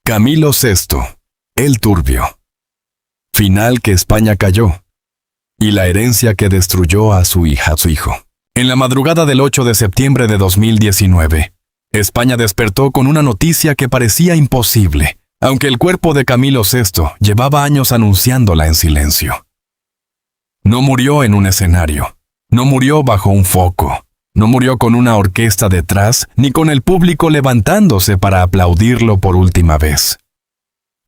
Camilo VI, el Turbio. Final que España cayó, y la herencia que destruyó a su hijo. En la madrugada del 8 de septiembre de 2019, España despertó con una noticia que parecía imposible, aunque el cuerpo de Camilo VI llevaba años anunciándola en silencio. No murió en un escenario, no murió bajo un foco, no murió con una orquesta detrás, ni con el público levantándose para aplaudirlo por última vez.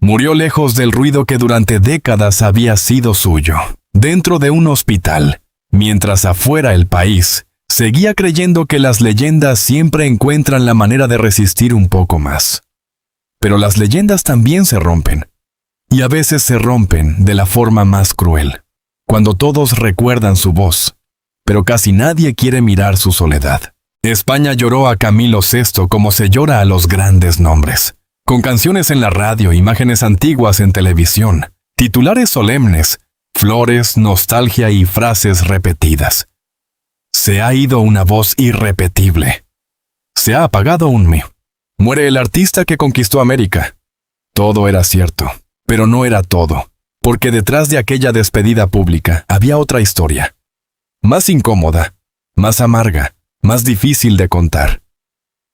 Murió lejos del ruido que durante décadas había sido suyo, dentro de un hospital, mientras afuera el país seguía creyendo que las leyendas siempre encuentran la manera de resistir un poco más. Pero las leyendas también se rompen, y a veces se rompen de la forma más cruel, cuando todos recuerdan su voz, pero casi nadie quiere mirar su soledad. España lloró a Camilo VI como se llora a los grandes nombres, con canciones en la radio, imágenes antiguas en televisión, titulares solemnes, flores, nostalgia y frases repetidas. Se ha ido una voz irrepetible. Se ha apagado un mí. Muere el artista que conquistó América. Todo era cierto, pero no era todo, porque detrás de aquella despedida pública había otra historia. Más incómoda, más amarga, más difícil de contar.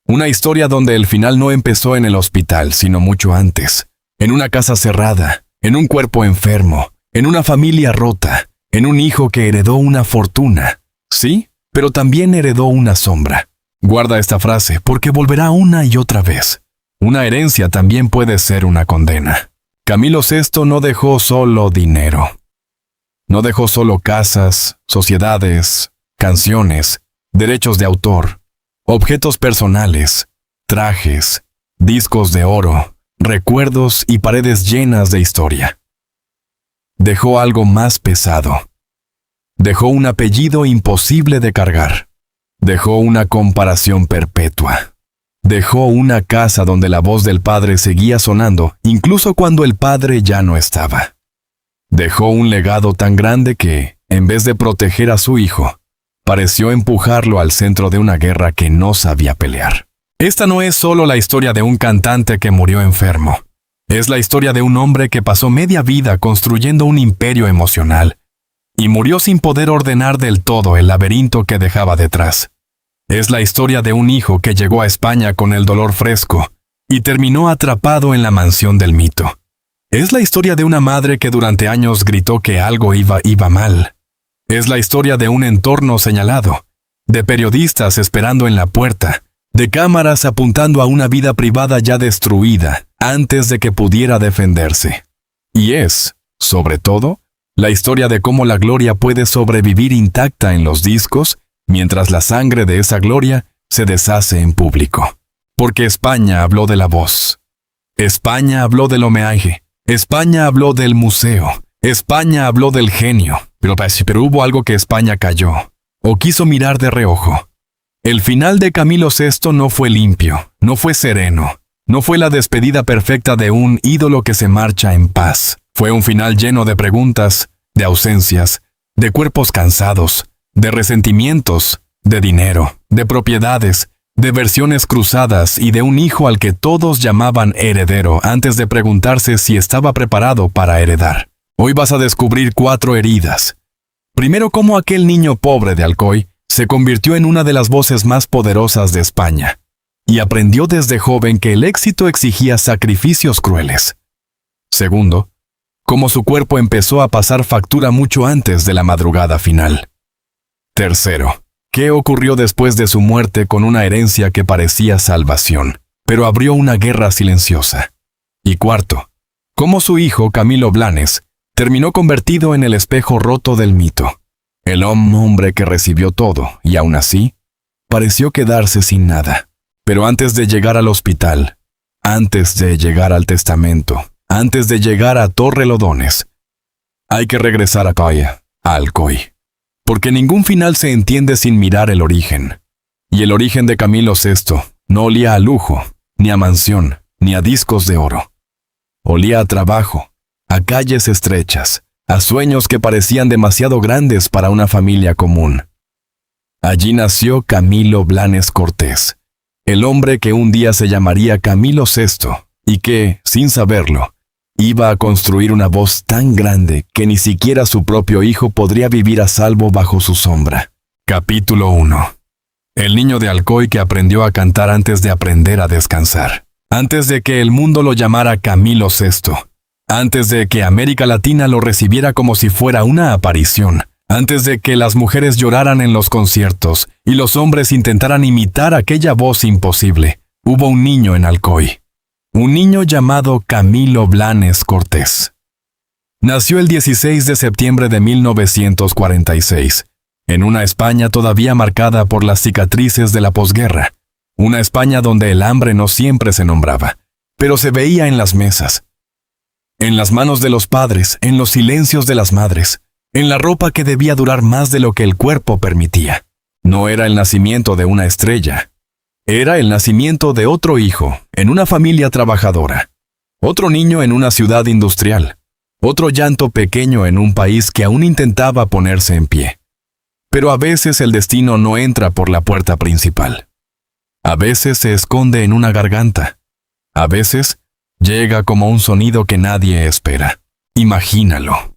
Una historia donde el final no empezó en el hospital, sino mucho antes, en una casa cerrada, en un cuerpo enfermo, en una familia rota, en un hijo que heredó una fortuna. Sí, pero también heredó una sombra. Guarda esta frase, porque volverá una y otra vez. Una herencia también puede ser una condena. Camilo VI no dejó solo dinero. No dejó solo casas, sociedades, canciones, derechos de autor, objetos personales, trajes, discos de oro, recuerdos y paredes llenas de historia. Dejó algo más pesado. Dejó un apellido imposible de cargar. Dejó una comparación perpetua. Dejó una casa donde la voz del padre seguía sonando, incluso cuando el padre ya no estaba. Dejó un legado tan grande que, en vez de proteger a su hijo, pareció empujarlo al centro de una guerra que no sabía pelear. Esta no es solo la historia de un cantante que murió enfermo. Es la historia de un hombre que pasó media vida construyendo un imperio emocional y murió sin poder ordenar del todo el laberinto que dejaba detrás. Es la historia de un hijo que llegó a España con el dolor fresco y terminó atrapado en la mansión del mito. Es la historia de una madre que durante años gritó que algo iba mal. Es la historia de un entorno señalado, de periodistas esperando en la puerta, de cámaras apuntando a una vida privada ya destruida antes de que pudiera defenderse. Y es, sobre todo, la historia de cómo la gloria puede sobrevivir intacta en los discos, mientras la sangre de esa gloria se deshace en público. Porque España habló de la voz. España habló del homenaje. España habló del museo. España habló del genio. Pero hubo algo que España calló, o quiso mirar de reojo. El final de Camilo VI no fue limpio, no fue sereno, no fue la despedida perfecta de un ídolo que se marcha en paz. Fue un final lleno de preguntas, de ausencias, de cuerpos cansados, de resentimientos, de dinero, de propiedades, de versiones cruzadas y de un hijo al que todos llamaban heredero antes de preguntarse si estaba preparado para heredar. Hoy vas a descubrir 4 heridas. Primero, cómo aquel niño pobre de Alcoy se convirtió en una de las voces más poderosas de España y aprendió desde joven que el éxito exigía sacrificios crueles. Segundo, cómo su cuerpo empezó a pasar factura mucho antes de la madrugada final. Tercero, qué ocurrió después de su muerte con una herencia que parecía salvación, pero abrió una guerra silenciosa. Y cuarto, cómo su hijo, Camilo Blanes, terminó convertido en el espejo roto del mito. El hombre que recibió todo, y aún así, pareció quedarse sin nada. Pero antes de llegar al hospital, antes de llegar al testamento, antes de llegar a Torrelodones, hay que regresar a Alcoy. Porque ningún final se entiende sin mirar el origen. Y el origen de Camilo VI no olía a lujo, ni a mansión, ni a discos de oro. Olía a trabajo, a calles estrechas, a sueños que parecían demasiado grandes para una familia común. Allí nació Camilo Blanes Cortés, el hombre que un día se llamaría Camilo VI, y que, sin saberlo, iba a construir una voz tan grande que ni siquiera su propio hijo podría vivir a salvo bajo su sombra. Capítulo 1. El niño de Alcoy que aprendió a cantar antes de aprender a descansar. Antes de que el mundo lo llamara Camilo VI. Antes de que América Latina lo recibiera como si fuera una aparición. Antes de que las mujeres lloraran en los conciertos y los hombres intentaran imitar aquella voz imposible, hubo un niño en Alcoy. Un niño llamado Camilo Blanes Cortés. Nació el 16 de septiembre de 1946, en una España todavía marcada por las cicatrices de la posguerra. Una España donde el hambre no siempre se nombraba, pero se veía en las mesas. En las manos de los padres, en los silencios de las madres, en la ropa que debía durar más de lo que el cuerpo permitía. No era el nacimiento de una estrella. Era el nacimiento de otro hijo, en una familia trabajadora. Otro niño en una ciudad industrial. Otro llanto pequeño en un país que aún intentaba ponerse en pie. Pero a veces el destino no entra por la puerta principal. A veces se esconde en una garganta. A veces llega como un sonido que nadie espera. Imagínalo.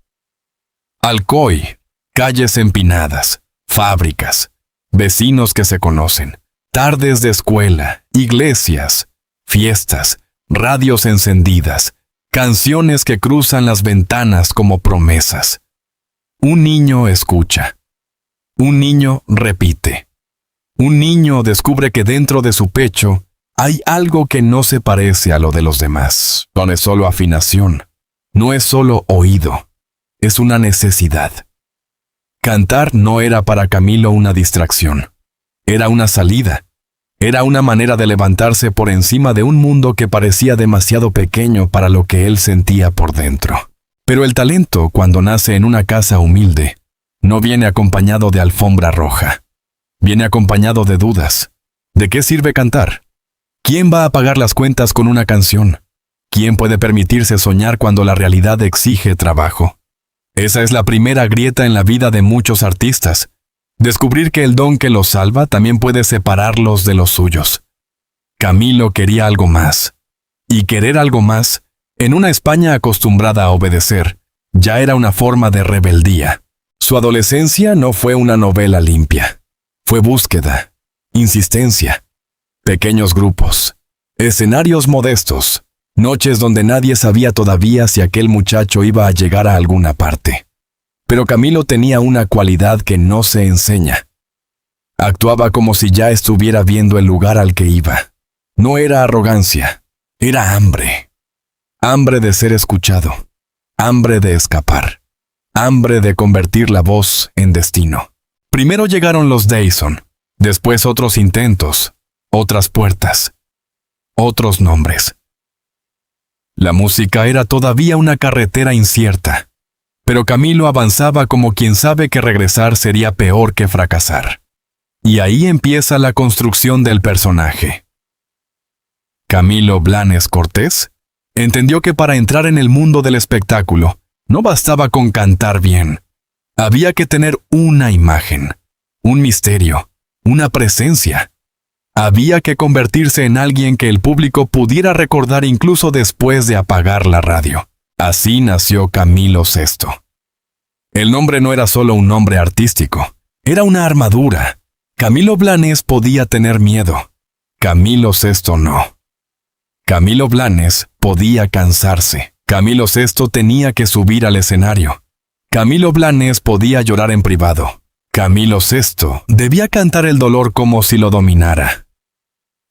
Alcoy, calles empinadas, fábricas, vecinos que se conocen, tardes de escuela, iglesias, fiestas, radios encendidas, canciones que cruzan las ventanas como promesas. Un niño escucha. Un niño repite. Un niño descubre que dentro de su pecho hay algo que no se parece a lo de los demás. No es solo afinación, no es solo oído, es una necesidad. Cantar no era para Camilo una distracción, era una salida, era una manera de levantarse por encima de un mundo que parecía demasiado pequeño para lo que él sentía por dentro. Pero el talento, cuando nace en una casa humilde, no viene acompañado de alfombra roja. Viene acompañado de dudas. ¿De qué sirve cantar? ¿Quién va a pagar las cuentas con una canción? ¿Quién puede permitirse soñar cuando la realidad exige trabajo? Esa es la primera grieta en la vida de muchos artistas. Descubrir que el don que los salva también puede separarlos de los suyos. Camilo quería algo más. Y querer algo más, en una España acostumbrada a obedecer, ya era una forma de rebeldía. Su adolescencia no fue una novela limpia. Fue búsqueda, insistencia, pequeños grupos, escenarios modestos, noches donde nadie sabía todavía si aquel muchacho iba a llegar a alguna parte. Pero Camilo tenía una cualidad que no se enseña. Actuaba como si ya estuviera viendo el lugar al que iba. No era arrogancia, era hambre. Hambre de ser escuchado, hambre de escapar, hambre de convertir la voz en destino. Primero llegaron los Dayson, después otros intentos, otras puertas, otros nombres. La música era todavía una carretera incierta, pero Camilo avanzaba como quien sabe que regresar sería peor que fracasar. Y ahí empieza la construcción del personaje. Camilo Blanes Cortés entendió que para entrar en el mundo del espectáculo no bastaba con cantar bien. Había que tener una imagen, un misterio, una presencia. Había que convertirse en alguien que el público pudiera recordar incluso después de apagar la radio. Así nació Camilo VI. El nombre no era solo un nombre artístico, era una armadura. Camilo Blanes podía tener miedo. Camilo VI no. Camilo Blanes podía cansarse. Camilo VI tenía que subir al escenario. Camilo Blanes podía llorar en privado. Camilo VI debía cantar el dolor como si lo dominara.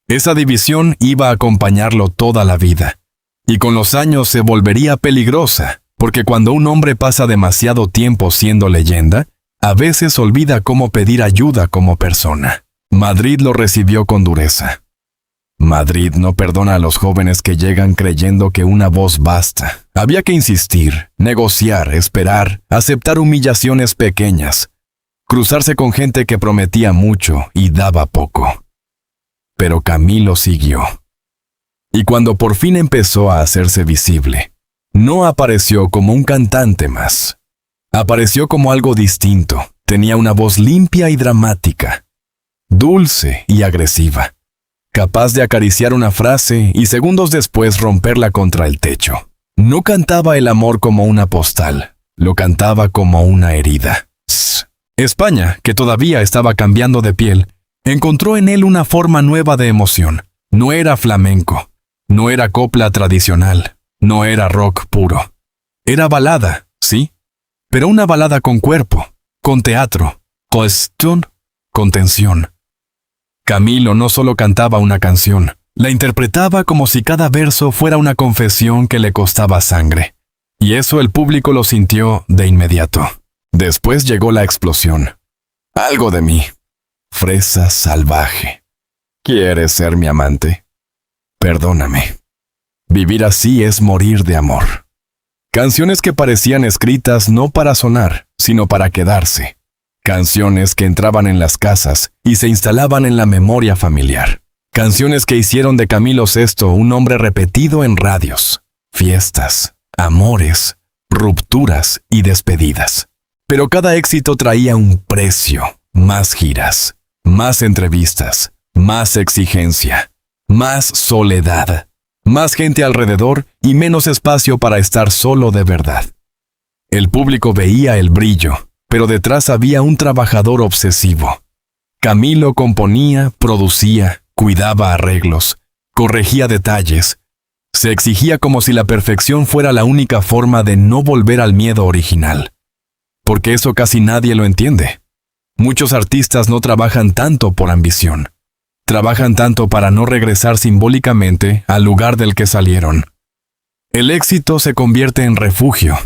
Esa división iba a acompañarlo toda la vida, y con los años se volvería peligrosa, porque cuando un hombre pasa demasiado tiempo siendo leyenda, a veces olvida cómo pedir ayuda como persona. Madrid lo recibió con dureza. Madrid no perdona a los jóvenes que llegan creyendo que una voz basta. Había que insistir, negociar, esperar, aceptar humillaciones pequeñas, cruzarse con gente que prometía mucho y daba poco. Pero Camilo siguió. Y cuando por fin empezó a hacerse visible, no apareció como un cantante más. Apareció como algo distinto. Tenía una voz limpia y dramática, dulce y agresiva. capaz de acariciar una frase y segundos después romperla contra el techo. No cantaba el amor como una postal, lo cantaba como una herida. España, que todavía estaba cambiando de piel, encontró en él una forma nueva de emoción. No era flamenco, no era copla tradicional, no era rock puro. Era balada, sí, pero una balada con cuerpo, con teatro, con tensión. Camilo no solo cantaba una canción, la interpretaba como si cada verso fuera una confesión que le costaba sangre. Y eso el público lo sintió de inmediato. Después llegó la explosión. Algo de mí. Fresa salvaje. ¿Quieres ser mi amante? Perdóname. Vivir así es morir de amor. Canciones que parecían escritas no para sonar, sino para quedarse. Canciones que entraban en las casas y se instalaban en la memoria familiar. Canciones que hicieron de Camilo VI un nombre repetido en radios, fiestas, amores, rupturas y despedidas. Pero cada éxito traía un precio, más giras, más entrevistas, más exigencia, más soledad, más gente alrededor y menos espacio para estar solo de verdad. El público veía el brillo, pero detrás había un trabajador obsesivo. Camilo componía, producía, cuidaba arreglos, corregía detalles. Se exigía como si la perfección fuera la única forma de no volver al miedo original. Porque eso casi nadie lo entiende. Muchos artistas no trabajan tanto por ambición. Trabajan tanto para no regresar simbólicamente al lugar del que salieron. El éxito se convierte en refugio,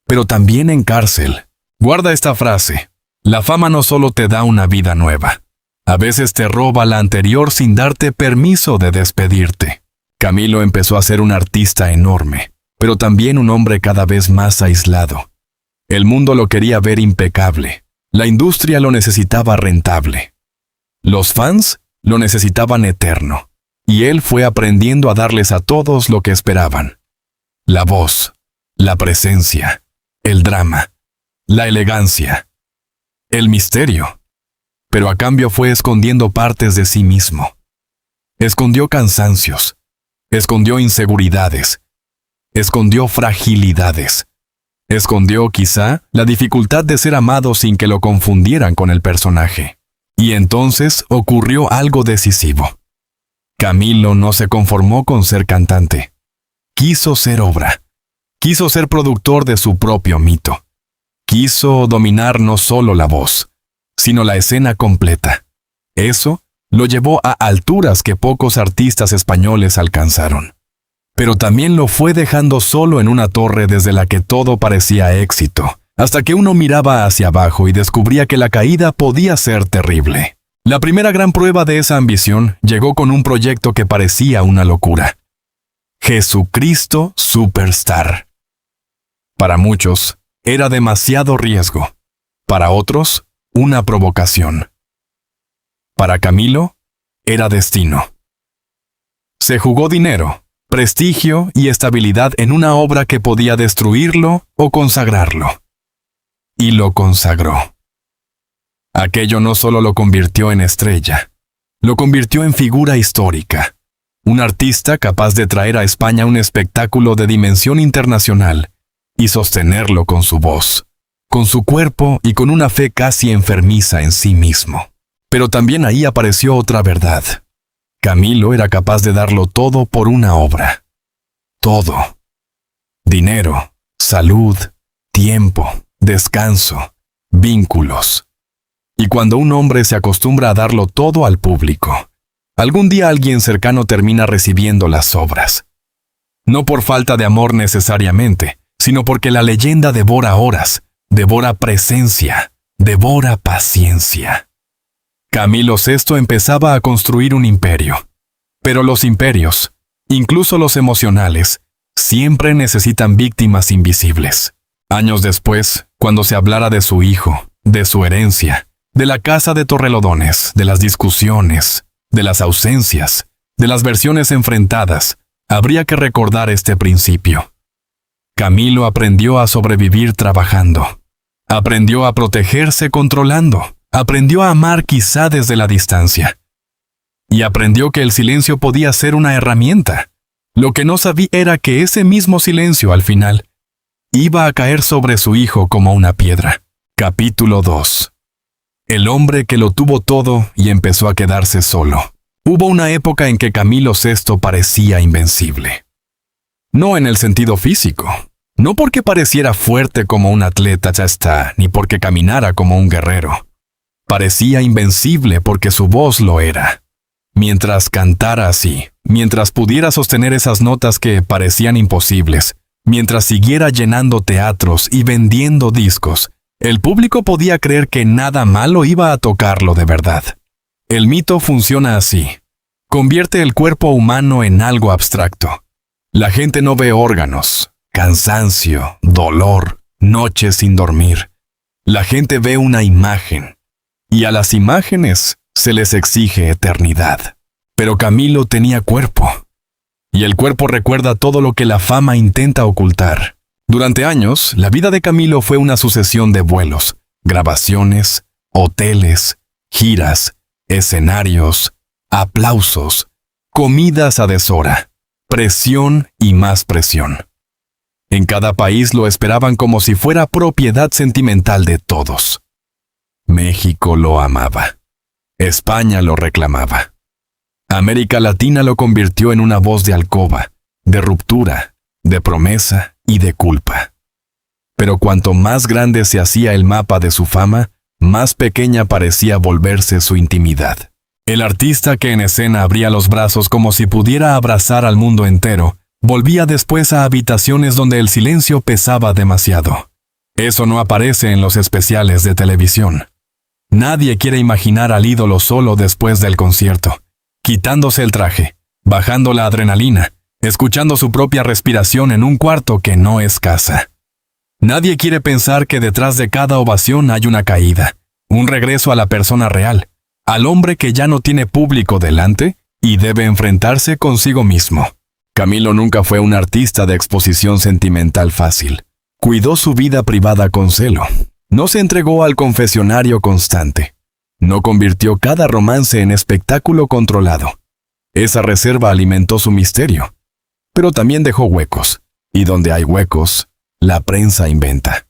pero también en cárcel. Guarda esta frase. La fama no solo te da una vida nueva. A veces te roba la anterior sin darte permiso de despedirte. Camilo empezó a ser un artista enorme, pero también un hombre cada vez más aislado. El mundo lo quería ver impecable. La industria lo necesitaba rentable. Los fans lo necesitaban eterno. Y él fue aprendiendo a darles a todos lo que esperaban. La voz, la presencia, el drama, la elegancia, el misterio. Pero a cambio fue escondiendo partes de sí mismo. Escondió cansancios, escondió inseguridades, escondió fragilidades. Escondió, quizá, la dificultad de ser amado sin que lo confundieran con el personaje. Y entonces ocurrió algo decisivo. Camilo no se conformó con ser cantante. Quiso ser obra. Quiso ser productor de su propio mito. Quiso dominar no solo la voz, sino la escena completa. Eso lo llevó a alturas que pocos artistas españoles alcanzaron. Pero también lo fue dejando solo en una torre desde la que todo parecía éxito, hasta que uno miraba hacia abajo y descubría que la caída podía ser terrible. La primera gran prueba de esa ambición llegó con un proyecto que parecía una locura. Jesucristo Superstar. Para muchos, era demasiado riesgo. Para otros, una provocación. Para Camilo, era destino. Se jugó dinero, prestigio y estabilidad en una obra que podía destruirlo o consagrarlo. Y lo consagró. Aquello no solo lo convirtió en estrella, lo convirtió en figura histórica. Un artista capaz de traer a España un espectáculo de dimensión internacional y sostenerlo con su voz, con su cuerpo y con una fe casi enfermiza en sí mismo. Pero también ahí apareció otra verdad. Camilo era capaz de darlo todo por una obra. Todo. Dinero, salud, tiempo, descanso, vínculos. Y cuando un hombre se acostumbra a darlo todo al público, algún día alguien cercano termina recibiendo las obras. No por falta de amor necesariamente, sino porque la leyenda devora horas, devora presencia, devora paciencia. Camilo VI empezaba a construir un imperio. Pero los imperios, incluso los emocionales, siempre necesitan víctimas invisibles. Años después, cuando se hablara de su hijo, de su herencia, de la casa de Torrelodones, de las discusiones, de las ausencias, de las versiones enfrentadas, habría que recordar este principio. Camilo aprendió a sobrevivir trabajando. Aprendió a protegerse controlando. Aprendió a amar quizá desde la distancia. y aprendió que el silencio podía ser una herramienta. Lo que no sabía era que ese mismo silencio, al final, iba a caer sobre su hijo como una piedra. Capítulo 2. El hombre que lo tuvo todo y empezó a quedarse solo. Hubo una época en que Camilo VI parecía invencible. No en el sentido físico, no porque pareciera fuerte como un atleta ya está, ni porque caminara como un guerrero. Parecía invencible porque su voz lo era. Mientras cantara así, mientras pudiera sostener esas notas que parecían imposibles, mientras siguiera llenando teatros y vendiendo discos, el público podía creer que nada malo iba a tocarlo de verdad. El mito funciona así. Convierte el cuerpo humano en algo abstracto. La gente no ve órganos, cansancio, dolor, noches sin dormir. La gente ve una imagen. Y a las imágenes se les exige eternidad. Pero Camilo tenía cuerpo. Y el cuerpo recuerda todo lo que la fama intenta ocultar. Durante años, la vida de Camilo fue una sucesión de vuelos, grabaciones, hoteles, giras, escenarios, aplausos, comidas a deshora, presión y más presión. En cada país lo esperaban como si fuera propiedad sentimental de todos. México lo amaba. España lo reclamaba. América Latina lo convirtió en una voz de alcoba, de ruptura, de promesa y de culpa. Pero cuanto más grande se hacía el mapa de su fama, más pequeña parecía volverse su intimidad. El artista que en escena abría los brazos como si pudiera abrazar al mundo entero, volvía después a habitaciones donde el silencio pesaba demasiado. Eso no aparece en los especiales de televisión. Nadie quiere imaginar al ídolo solo después del concierto, quitándose el traje, bajando la adrenalina, escuchando su propia respiración en un cuarto que no es casa. Nadie quiere pensar que detrás de cada ovación hay una caída, un regreso a la persona real, al hombre que ya no tiene público delante y debe enfrentarse consigo mismo. Camilo nunca fue un artista de exposición sentimental fácil. Cuidó su vida privada con celo. No se entregó al confesionario constante. No convirtió cada romance en espectáculo controlado. Esa reserva alimentó su misterio. Pero también dejó huecos. Y donde hay huecos, la prensa inventa.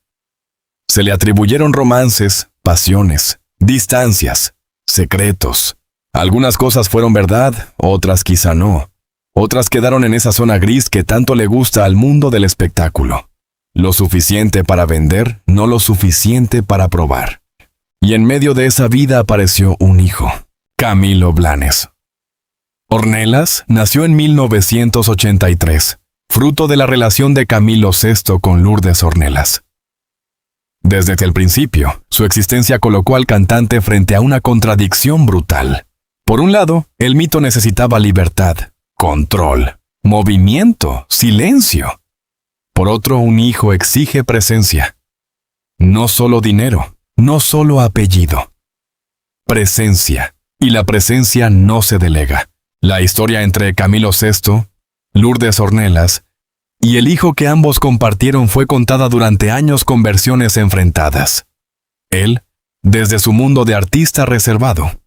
Se le atribuyeron romances, pasiones, distancias, secretos. Algunas cosas fueron verdad, otras quizá no. Otras quedaron en esa zona gris que tanto le gusta al mundo del espectáculo. Lo suficiente para vender, no lo suficiente para probar. Y en medio de esa vida apareció un hijo, Camilo Blanes. Ornelas nació en 1983, fruto de la relación de Camilo VI con Lourdes Ornelas. Desde el principio, su existencia colocó al cantante frente a una contradicción brutal. Por un lado, el mito necesitaba libertad, control, movimiento, silencio. Por otro, un hijo exige presencia. No solo dinero, no solo apellido. Presencia. Y la presencia no se delega. La historia entre Camilo VI, Lourdes Ornelas, y el hijo que ambos compartieron fue contada durante años con versiones enfrentadas. Él, desde su mundo de artista reservado.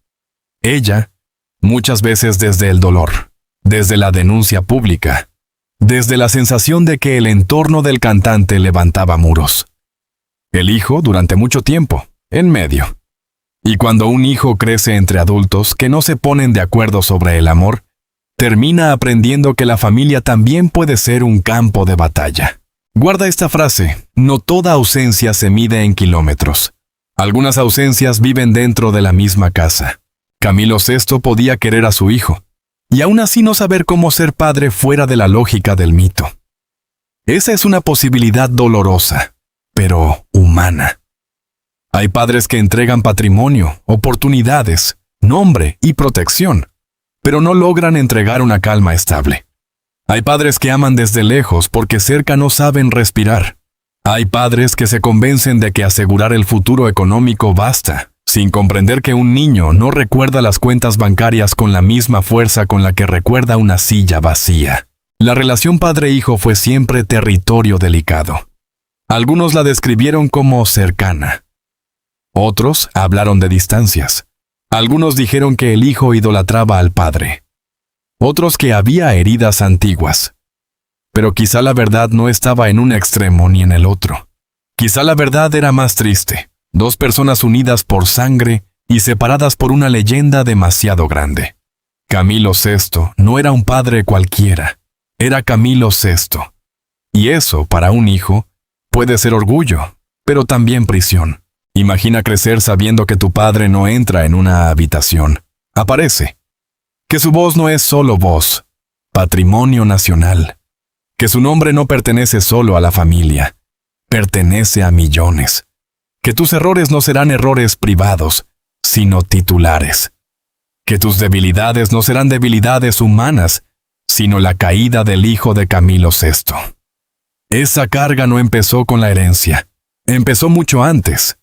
Ella, muchas veces desde el dolor, desde la denuncia pública, desde la sensación de que el entorno del cantante levantaba muros. El hijo durante mucho tiempo, en medio. Y cuando un hijo crece entre adultos que no se ponen de acuerdo sobre el amor, termina aprendiendo que la familia también puede ser un campo de batalla. Guarda esta frase: no toda ausencia se mide en kilómetros. Algunas ausencias viven dentro de la misma casa. Camilo VI podía querer a su hijo, y aún así no saber cómo ser padre fuera de la lógica del mito. Esa es una posibilidad dolorosa, pero humana. Hay padres que entregan patrimonio, oportunidades, nombre y protección, pero no logran entregar una calma estable. Hay padres que aman desde lejos porque cerca no saben respirar. Hay padres que se convencen de que asegurar el futuro económico basta, sin comprender que un niño no recuerda las cuentas bancarias con la misma fuerza con la que recuerda una silla vacía. La relación padre-hijo fue siempre territorio delicado. Algunos la describieron como cercana. Otros hablaron de distancias. Algunos dijeron que el hijo idolatraba al padre. Otros que había heridas antiguas. Pero quizá la verdad no estaba en un extremo ni en el otro. Quizá la verdad era más triste. Dos personas unidas por sangre y separadas por una leyenda demasiado grande. Camilo VI no era un padre cualquiera. Era Camilo VI. Y eso, para un hijo, puede ser orgullo, pero también prisión. Imagina crecer sabiendo que tu padre no entra en una habitación. Aparece. Que su voz no es solo voz, patrimonio nacional. Que su nombre no pertenece solo a la familia, pertenece a millones. Que tus errores no serán errores privados, sino titulares. Que tus debilidades no serán debilidades humanas, sino la caída del hijo de Camilo VI. Esa carga no empezó con la herencia. Empezó mucho antes.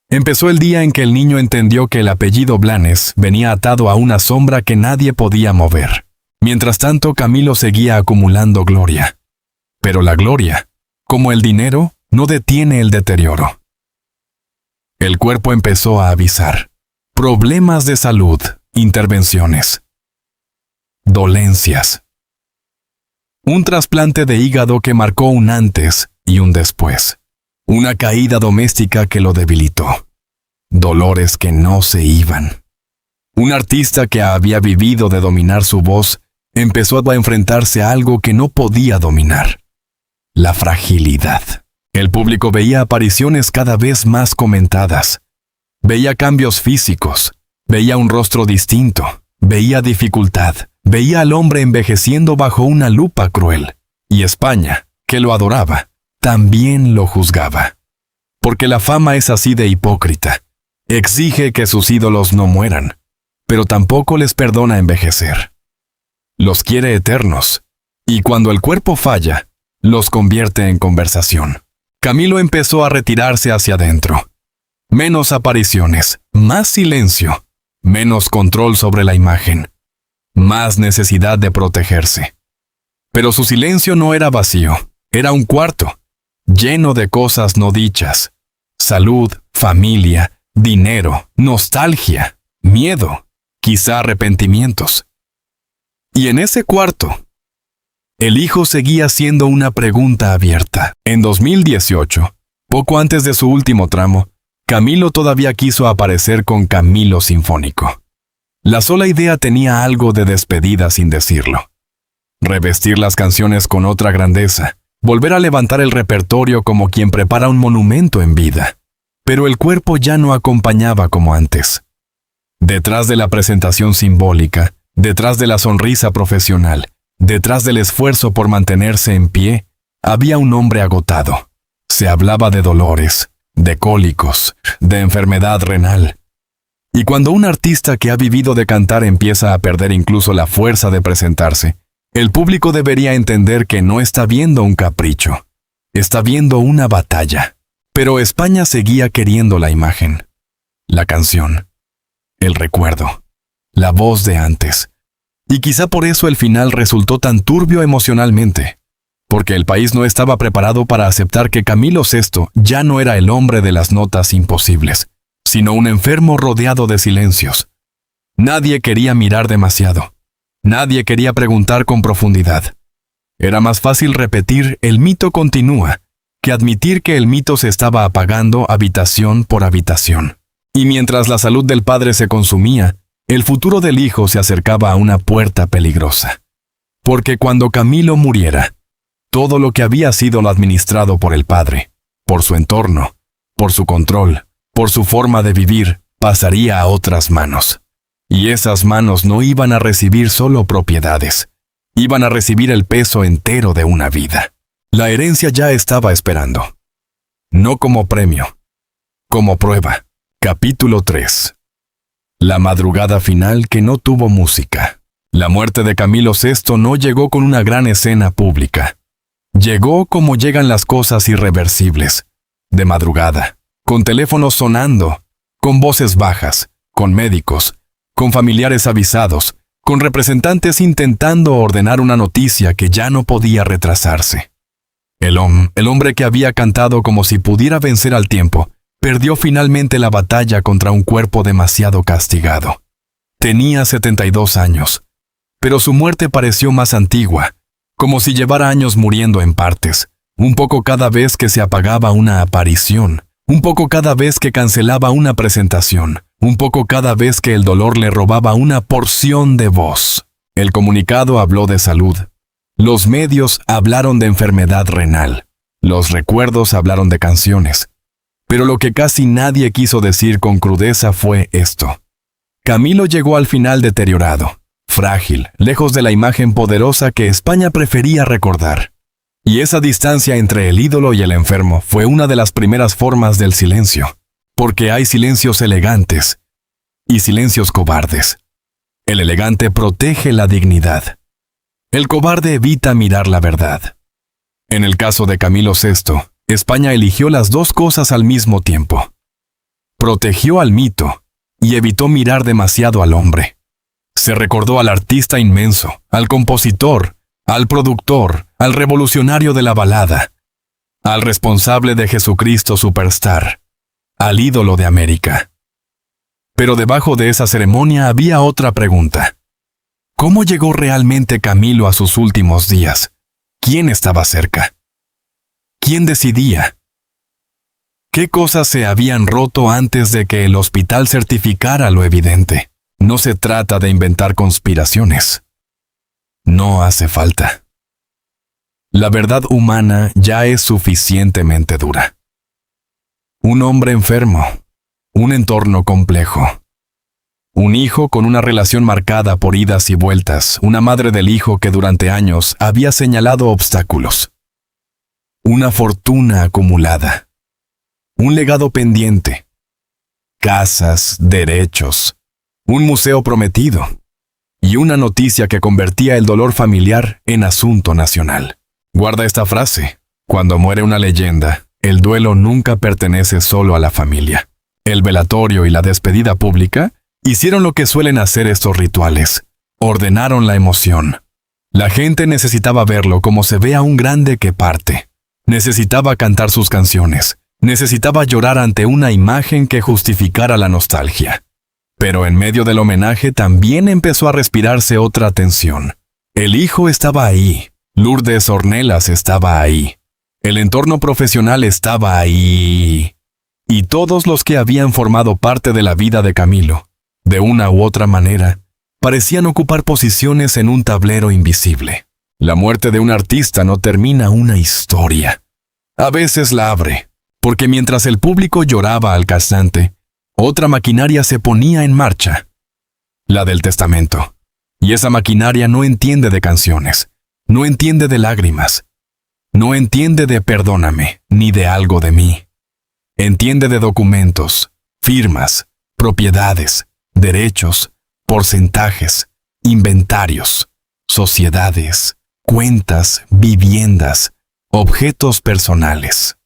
Empezó el día en que el niño entendió que el apellido Blanes venía atado a una sombra que nadie podía mover. Mientras tanto, Camilo seguía acumulando gloria. Pero la gloria, como el dinero, no detiene el deterioro. El cuerpo empezó a avisar. Problemas de salud, intervenciones. Dolencias. Un trasplante de hígado que marcó un antes y un después. Una caída doméstica que lo debilitó. Dolores que no se iban. Un artista que había vivido de dominar su voz empezó a enfrentarse a algo que no podía dominar. La fragilidad. El público veía apariciones cada vez más comentadas. Veía cambios físicos. Veía un rostro distinto. Veía dificultad. Veía al hombre envejeciendo bajo una lupa cruel. Y España, que lo adoraba, también lo juzgaba. Porque la fama es así de hipócrita. Exige que sus ídolos no mueran, pero tampoco les perdona envejecer. Los quiere eternos, y cuando el cuerpo falla, los convierte en conversación. Camilo empezó a retirarse hacia adentro. Menos apariciones, más silencio, menos control sobre la imagen, más necesidad de protegerse. Pero su silencio no era vacío, era un cuarto, lleno de cosas no dichas. Salud, familia, dinero, nostalgia, miedo, quizá arrepentimientos. Y en ese cuarto, el hijo seguía siendo una pregunta abierta. En 2018, poco antes de su último tramo, Camilo todavía quiso aparecer con Camilo Sinfónico. La sola idea tenía algo de despedida sin decirlo. Revestir las canciones con otra grandeza, volver a levantar el repertorio como quien prepara un monumento en vida. Pero el cuerpo ya no acompañaba como antes. Detrás de la presentación simbólica, detrás de la sonrisa profesional, detrás del esfuerzo por mantenerse en pie, había un hombre agotado. Se hablaba de dolores, de cólicos, de enfermedad renal. Y cuando un artista que ha vivido de cantar empieza a perder incluso la fuerza de presentarse, el público debería entender que no está viendo un capricho, está viendo una batalla. Pero España seguía queriendo la imagen, la canción, el recuerdo, la voz de antes. Y quizá por eso el final resultó tan turbio emocionalmente, porque el país no estaba preparado para aceptar que Camilo VI ya no era el hombre de las notas imposibles, sino un enfermo rodeado de silencios. Nadie quería mirar demasiado. Nadie quería preguntar con profundidad. Era más fácil repetir "el mito continúa" que admitir que el mito se estaba apagando habitación por habitación. Y mientras la salud del padre se consumía, el futuro del hijo se acercaba a una puerta peligrosa. Porque cuando Camilo muriera, todo lo que había sido lo administrado por el padre, por su entorno, por su control, por su forma de vivir, pasaría a otras manos. Y esas manos no iban a recibir solo propiedades, iban a recibir el peso entero de una vida. La herencia ya estaba esperando. No como premio, como prueba. Capítulo 3. La madrugada final que no tuvo música. La muerte de Camilo VI no llegó con una gran escena pública. Llegó como llegan las cosas irreversibles, de madrugada, con teléfonos sonando, con voces bajas, con médicos, con familiares avisados, con representantes intentando ordenar una noticia que ya no podía retrasarse. El hombre que había cantado como si pudiera vencer al tiempo, perdió finalmente la batalla contra un cuerpo demasiado castigado. Tenía 72 años, pero su muerte pareció más antigua, como si llevara años muriendo en partes, un poco cada vez que se apagaba una aparición, un poco cada vez que cancelaba una presentación, un poco cada vez que el dolor le robaba una porción de voz. El comunicado habló de salud. Los medios hablaron de enfermedad renal. Los recuerdos hablaron de canciones. Pero lo que casi nadie quiso decir con crudeza fue esto. Camilo llegó al final deteriorado, frágil, lejos de la imagen poderosa que España prefería recordar. Y esa distancia entre el ídolo y el enfermo fue una de las primeras formas del silencio, porque hay silencios elegantes y silencios cobardes. El elegante protege la dignidad. El cobarde evita mirar la verdad. En el caso de Camilo VI, España eligió las dos cosas al mismo tiempo. Protegió al mito y evitó mirar demasiado al hombre. Se recordó al artista inmenso, al compositor, al productor, al revolucionario de la balada, al responsable de Jesucristo Superstar, al ídolo de América. Pero debajo de esa ceremonia había otra pregunta. ¿Cómo llegó realmente Camilo a sus últimos días? ¿Quién estaba cerca? ¿Quién decidía? ¿Qué cosas se habían roto antes de que el hospital certificara lo evidente? No se trata de inventar conspiraciones. No hace falta. La verdad humana ya es suficientemente dura. Un hombre enfermo, un entorno complejo, un hijo con una relación marcada por idas y vueltas, una madre del hijo que durante años había señalado obstáculos, una fortuna acumulada, un legado pendiente, casas, derechos, un museo prometido y una noticia que convertía el dolor familiar en asunto nacional. Guarda esta frase: cuando muere una leyenda, el duelo nunca pertenece solo a la familia. El velatorio y la despedida pública hicieron lo que suelen hacer estos rituales. Ordenaron la emoción. La gente necesitaba verlo como se ve a un grande que parte. Necesitaba cantar sus canciones. Necesitaba llorar ante una imagen que justificara la nostalgia. Pero en medio del homenaje también empezó a respirarse otra tensión. El hijo estaba ahí. Lourdes Ornelas estaba ahí. El entorno profesional estaba ahí. Y todos los que habían formado parte de la vida de Camilo, de una u otra manera, parecían ocupar posiciones en un tablero invisible. La muerte de un artista no termina una historia. A veces la abre, porque mientras el público lloraba al cantante, otra maquinaria se ponía en marcha. La del testamento. Y esa maquinaria no entiende de canciones, no entiende de lágrimas, no entiende de perdóname, ni de algo de mí. Entiende de documentos, firmas, propiedades, derechos, porcentajes, inventarios, sociedades, cuentas, viviendas, objetos personales.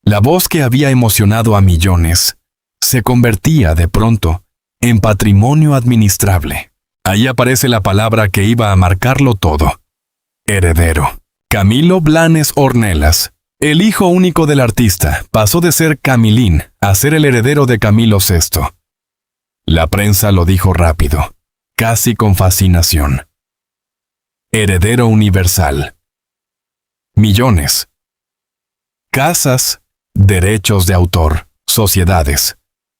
La voz que había emocionado a millones se convertía, de pronto, en patrimonio administrable. Ahí aparece la palabra que iba a marcarlo todo: heredero. Camilo Blanes Ornelas, el hijo único del artista, pasó de ser Camilín a ser el heredero de Camilo VI. La prensa lo dijo rápido, casi con fascinación. Heredero universal. Millones. Casas, derechos de autor, sociedades.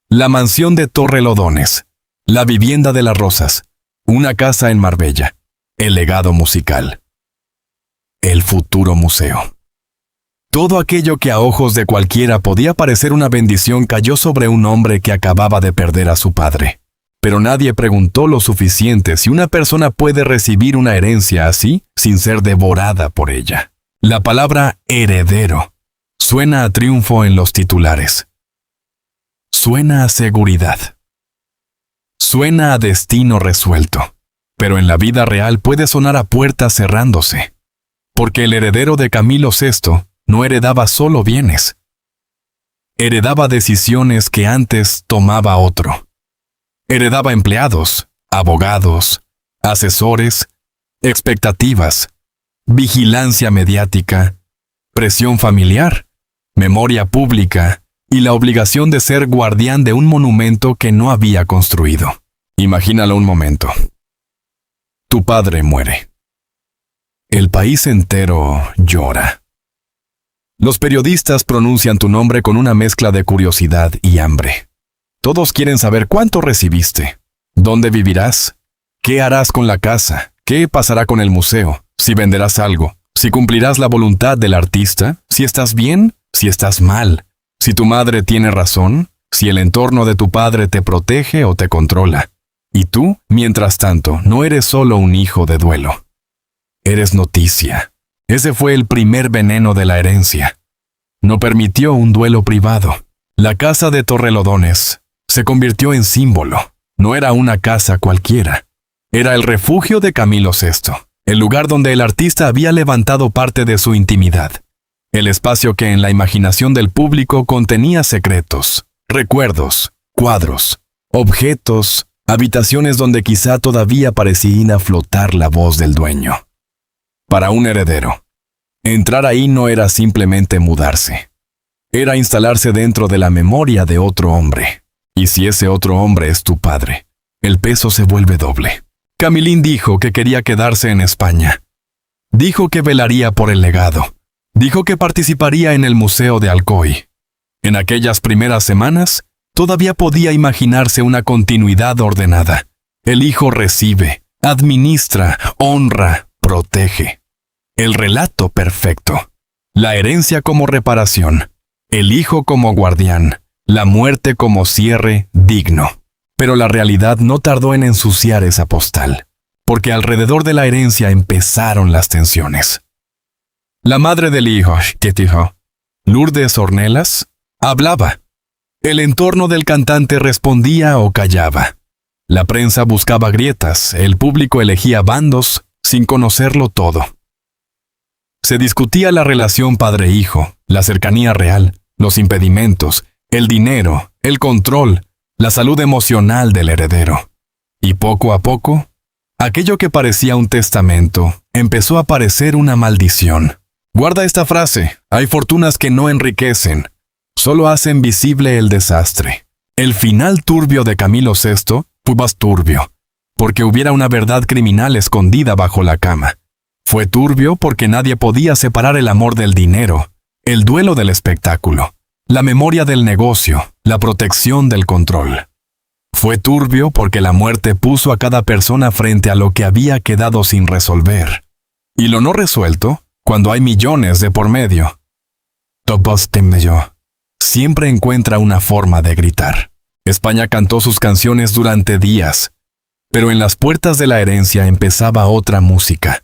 La mansión de Torrelodones, la vivienda de las Rosas, una casa en Marbella, el legado musical. El futuro museo. Todo aquello que a ojos de cualquiera podía parecer una bendición cayó sobre un hombre que acababa de perder a su padre. Pero nadie preguntó lo suficiente si una persona puede recibir una herencia así sin ser devorada por ella. La palabra heredero suena a triunfo en los titulares. Suena a seguridad. Suena a destino resuelto. Pero en la vida real puede sonar a puertas cerrándose. Porque el heredero de Camilo VI no heredaba solo bienes. Heredaba decisiones que antes tomaba otro. Heredaba empleados, abogados, asesores, expectativas, vigilancia mediática, presión familiar, memoria pública y la obligación de ser guardián de un monumento que no había construido. Imagínalo un momento. Tu padre muere. El país entero llora. Los periodistas pronuncian tu nombre con una mezcla de curiosidad y hambre. Todos quieren saber cuánto recibiste, dónde vivirás, qué harás con la casa, qué pasará con el museo, si venderás algo, si cumplirás la voluntad del artista, si estás bien, si estás mal, si tu madre tiene razón, si el entorno de tu padre te protege o te controla. Y tú, mientras tanto, no eres solo un hijo de duelo. Eres noticia. Ese fue el primer veneno de la herencia. No permitió un duelo privado. La casa de Torrelodones se convirtió en símbolo. No era una casa cualquiera. Era el refugio de Camilo VI, el lugar donde el artista había levantado parte de su intimidad. El espacio que en la imaginación del público contenía secretos, recuerdos, cuadros, objetos, habitaciones donde quizá todavía parecía flotar la voz del dueño. Para un heredero, entrar ahí no era simplemente mudarse. Era instalarse dentro de la memoria de otro hombre. Y si ese otro hombre es tu padre, el peso se vuelve doble. Camilín dijo que quería quedarse en España. Dijo que velaría por el legado. Dijo que participaría en el Museo de Alcoy. En aquellas primeras semanas, todavía podía imaginarse una continuidad ordenada. El hijo recibe, administra, honra, protege. El relato perfecto. La herencia como reparación. El hijo como guardián. La muerte como cierre digno. Pero la realidad no tardó en ensuciar esa postal, porque alrededor de la herencia empezaron las tensiones. La madre del hijo, Lourdes Ornelas, hablaba. El entorno del cantante respondía o callaba. La prensa buscaba grietas, el público elegía bandos sin conocerlo todo. Se discutía la relación padre-hijo, la cercanía real, los impedimentos, el dinero, el control, la salud emocional del heredero. Y poco a poco, aquello que parecía un testamento empezó a parecer una maldición. Guarda esta frase: hay fortunas que no enriquecen, solo hacen visible el desastre. El final turbio de Camilo VI fue más turbio, porque hubiera una verdad criminal escondida bajo la cama. Fue turbio porque nadie podía separar el amor del dinero, el duelo del espectáculo, la memoria del negocio, la protección del control. Fue turbio porque la muerte puso a cada persona frente a lo que había quedado sin resolver. Y lo no resuelto, cuando hay millones de por medio, siempre encuentra una forma de gritar. España cantó sus canciones durante días, pero en las puertas de la herencia empezaba otra música,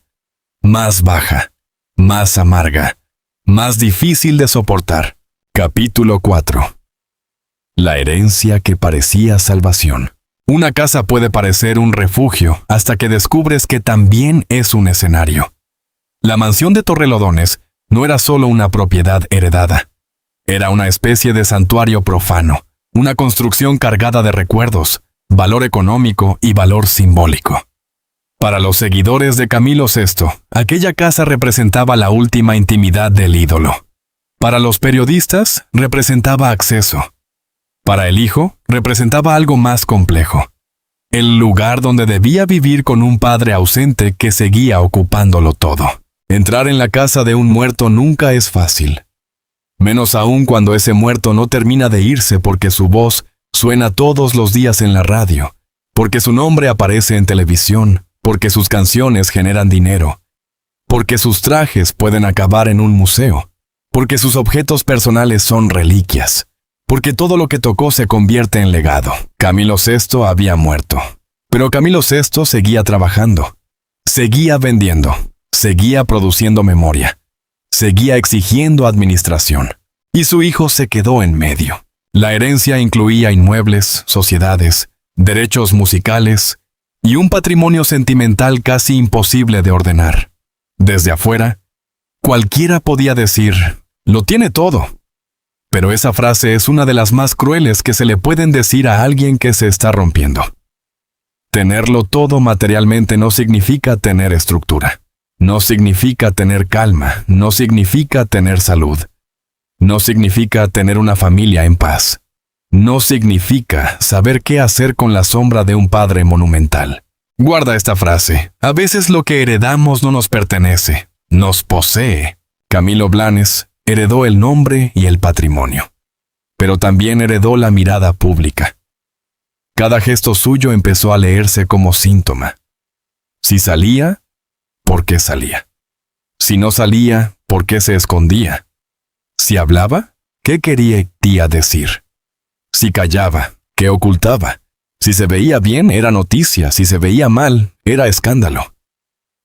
más baja, más amarga, más difícil de soportar. Capítulo 4. La herencia que parecía salvación. Una casa puede parecer un refugio hasta que descubres que también es un escenario. La mansión de Torrelodones no era solo una propiedad heredada. Era una especie de santuario profano, una construcción cargada de recuerdos, valor económico y valor simbólico. Para los seguidores de Camilo VI, aquella casa representaba la última intimidad del ídolo. Para los periodistas, representaba acceso. Para el hijo, representaba algo más complejo. El lugar donde debía vivir con un padre ausente que seguía ocupándolo todo. Entrar en la casa de un muerto nunca es fácil. Menos aún cuando ese muerto no termina de irse porque su voz suena todos los días en la radio, porque su nombre aparece en televisión, porque sus canciones generan dinero, porque sus trajes pueden acabar en un museo, porque sus objetos personales son reliquias, porque todo lo que tocó se convierte en legado. Camilo VI había muerto, pero Camilo VI seguía trabajando, seguía vendiendo, seguía produciendo memoria, seguía exigiendo administración, y su hijo se quedó en medio. La herencia incluía inmuebles, sociedades, derechos musicales y un patrimonio sentimental casi imposible de ordenar. Desde afuera, cualquiera podía decir, lo tiene todo. Pero esa frase es una de las más crueles que se le pueden decir a alguien que se está rompiendo. Tenerlo todo materialmente no significa tener estructura. No significa tener calma, no significa tener salud. No significa tener una familia en paz. no significa saber qué hacer con la sombra de un padre monumental. Guarda esta frase. A veces lo que heredamos no nos pertenece, nos posee. Camilo Blanes heredó el nombre y el patrimonio, pero también heredó la mirada pública. Cada gesto suyo empezó a leerse como síntoma. Si salía, ¿por qué salía? Si no salía, ¿por qué se escondía? Si hablaba, ¿qué quería decir? Si callaba, ¿qué ocultaba? Si se veía bien, era noticia. Si se veía mal, era escándalo.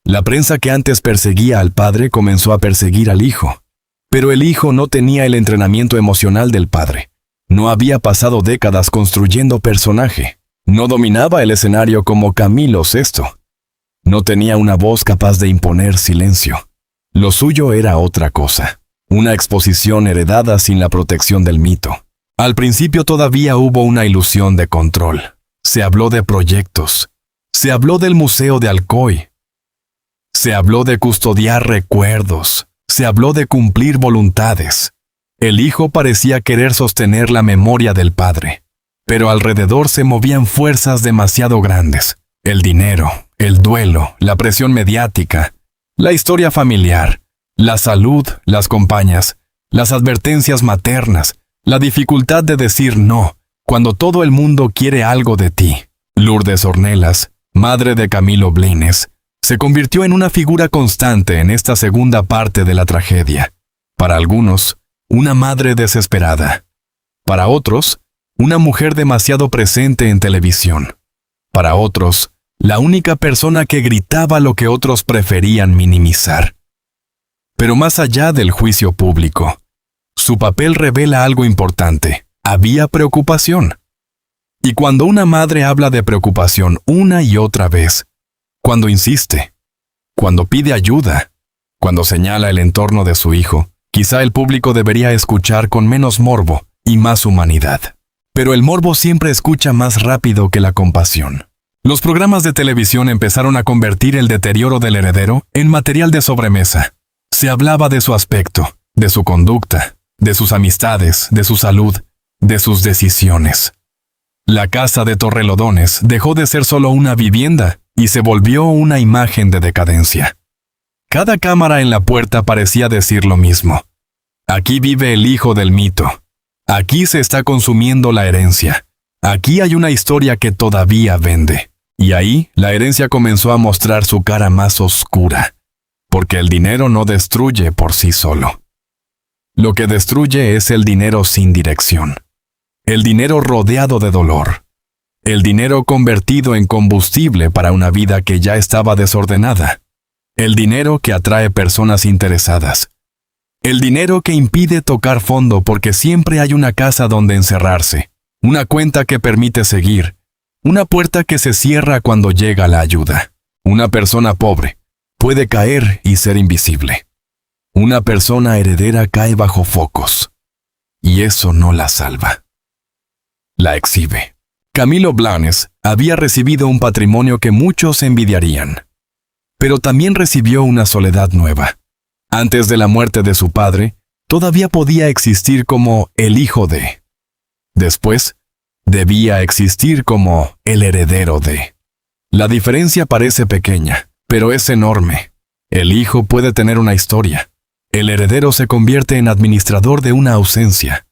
La prensa que antes perseguía al padre comenzó a perseguir al hijo. Pero el hijo no tenía el entrenamiento emocional del padre. No había pasado décadas construyendo personaje. No dominaba el escenario como Camilo VI. No tenía una voz capaz de imponer silencio. Lo suyo era otra cosa. Una exposición heredada sin la protección del mito. Al principio todavía hubo una ilusión de control. Se habló de proyectos. Se habló del Museo de Alcoy. Se habló de custodiar recuerdos. Se habló de cumplir voluntades. El hijo parecía querer sostener la memoria del padre, pero alrededor se movían fuerzas demasiado grandes. El dinero, el duelo, la presión mediática, la historia familiar, la salud, las compañías, las advertencias maternas, la dificultad de decir no cuando todo el mundo quiere algo de ti. Lourdes Ornelas, madre de Camilo Blanes, se convirtió en una figura constante en esta segunda parte de la tragedia. Para algunos, una madre desesperada. Para otros, una mujer demasiado presente en televisión. Para otros, la única persona que gritaba lo que otros preferían minimizar. Pero más allá del juicio público, su papel revela algo importante. Había preocupación. Y cuando una madre habla de preocupación una y otra vez, cuando insiste, cuando pide ayuda, cuando señala el entorno de su hijo, quizá el público debería escuchar con menos morbo y más humanidad. Pero el morbo siempre escucha más rápido que la compasión. Los programas de televisión empezaron a convertir el deterioro del heredero en material de sobremesa. Se hablaba de su aspecto, de su conducta, de sus amistades, de su salud, de sus decisiones. La casa de Torrelodones dejó de ser solo una vivienda y se volvió una imagen de decadencia. Cada cámara en la puerta parecía decir lo mismo. Aquí vive el hijo del mito. Aquí se está consumiendo la herencia. Aquí hay una historia que todavía vende. Y ahí la herencia comenzó a mostrar su cara más oscura. Porque el dinero no destruye por sí solo. Lo que destruye es el dinero sin dirección. El dinero rodeado de dolor. El dinero convertido en combustible para una vida que ya estaba desordenada. El dinero que atrae personas interesadas. El dinero que impide tocar fondo porque siempre hay una casa donde encerrarse. Una cuenta que permite seguir. Una puerta que se cierra cuando llega la ayuda. Una persona pobre puede caer y ser invisible. Una persona heredera cae bajo focos. Y eso no la salva. La exhibe. Camilo Blanes había recibido un patrimonio que muchos envidiarían. Pero también recibió una soledad nueva. Antes de la muerte de su padre, todavía podía existir como el hijo de. Después, debía existir como el heredero de. La diferencia parece pequeña, pero es enorme. El hijo puede tener una historia. El heredero se convierte en administrador de una ausencia.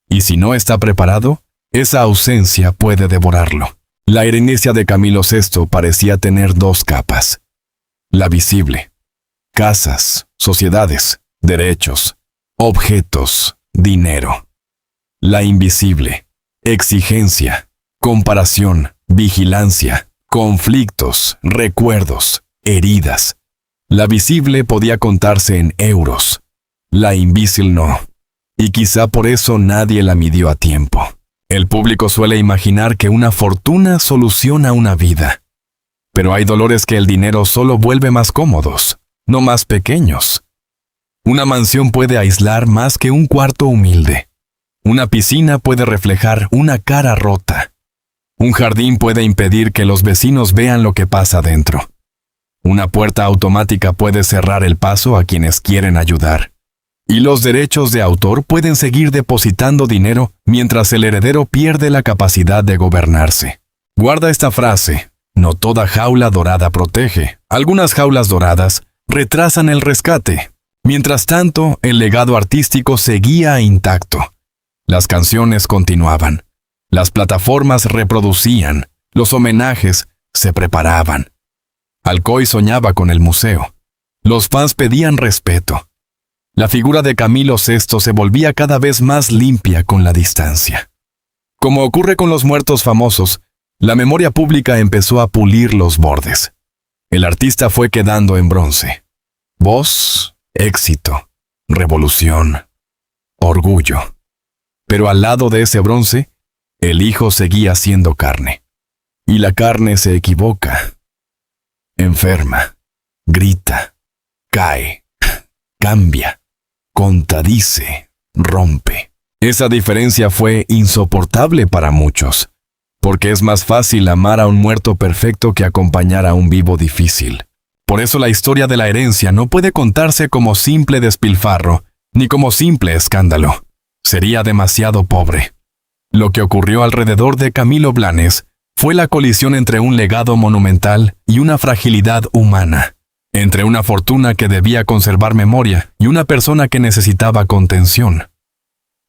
Y si no está preparado, esa ausencia puede devorarlo. La herencia de Camilo VI parecía tener dos capas. La visible. Casas, sociedades, derechos, objetos, dinero. La invisible. Exigencia, comparación, vigilancia, conflictos, recuerdos, heridas. La visible podía contarse en euros. La invisible no. Y quizá por eso nadie la midió a tiempo. El público suele imaginar que una fortuna soluciona una vida. Pero hay dolores que el dinero solo vuelve más cómodos, no más pequeños. Una mansión puede aislar más que un cuarto humilde. Una piscina puede reflejar una cara rota. Un jardín puede impedir que los vecinos vean lo que pasa dentro. Una puerta automática puede cerrar el paso a quienes quieren ayudar. Y los derechos de autor pueden seguir depositando dinero mientras el heredero pierde la capacidad de gobernarse. Guarda esta frase: no toda jaula dorada protege. Algunas jaulas doradas retrasan el rescate. Mientras tanto, el legado artístico seguía intacto. Las canciones continuaban. Las plataformas reproducían. Los homenajes se preparaban. Alcoy soñaba con el museo. Los fans pedían respeto. La figura de Camilo VI se volvía cada vez más limpia con la distancia. Como ocurre con los muertos famosos, la memoria pública empezó a pulir los bordes. El artista fue quedando en bronce. Voz, éxito, revolución, orgullo. Pero al lado de ese bronce, el hijo seguía siendo carne. Y la carne se equivoca. Enferma, grita, cae, cambia, contradice, rompe. Esa diferencia fue insoportable para muchos, porque es más fácil amar a un muerto perfecto que acompañar a un vivo difícil. Por eso la historia de la herencia no puede contarse como simple despilfarro, ni como simple escándalo. Sería demasiado pobre. Lo que ocurrió alrededor de Camilo Blanes fue la colisión entre un legado monumental y una fragilidad humana, entre una fortuna que debía conservar memoria y una persona que necesitaba contención,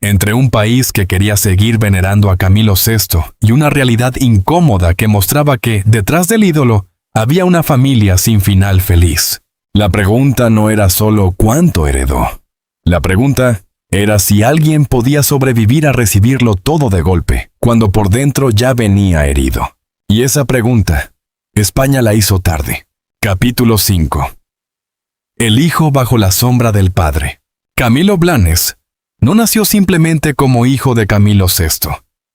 entre un país que quería seguir venerando a Camilo VI y una realidad incómoda que mostraba que, detrás del ídolo, había una familia sin final feliz. La pregunta no era solo cuánto heredó. La pregunta era si alguien podía sobrevivir a recibirlo todo de golpe, cuando por dentro ya venía herido. Y esa pregunta, España la hizo tarde. Capítulo 5. El hijo bajo la sombra del padre. Camilo Blanes no nació simplemente como hijo de Camilo VI.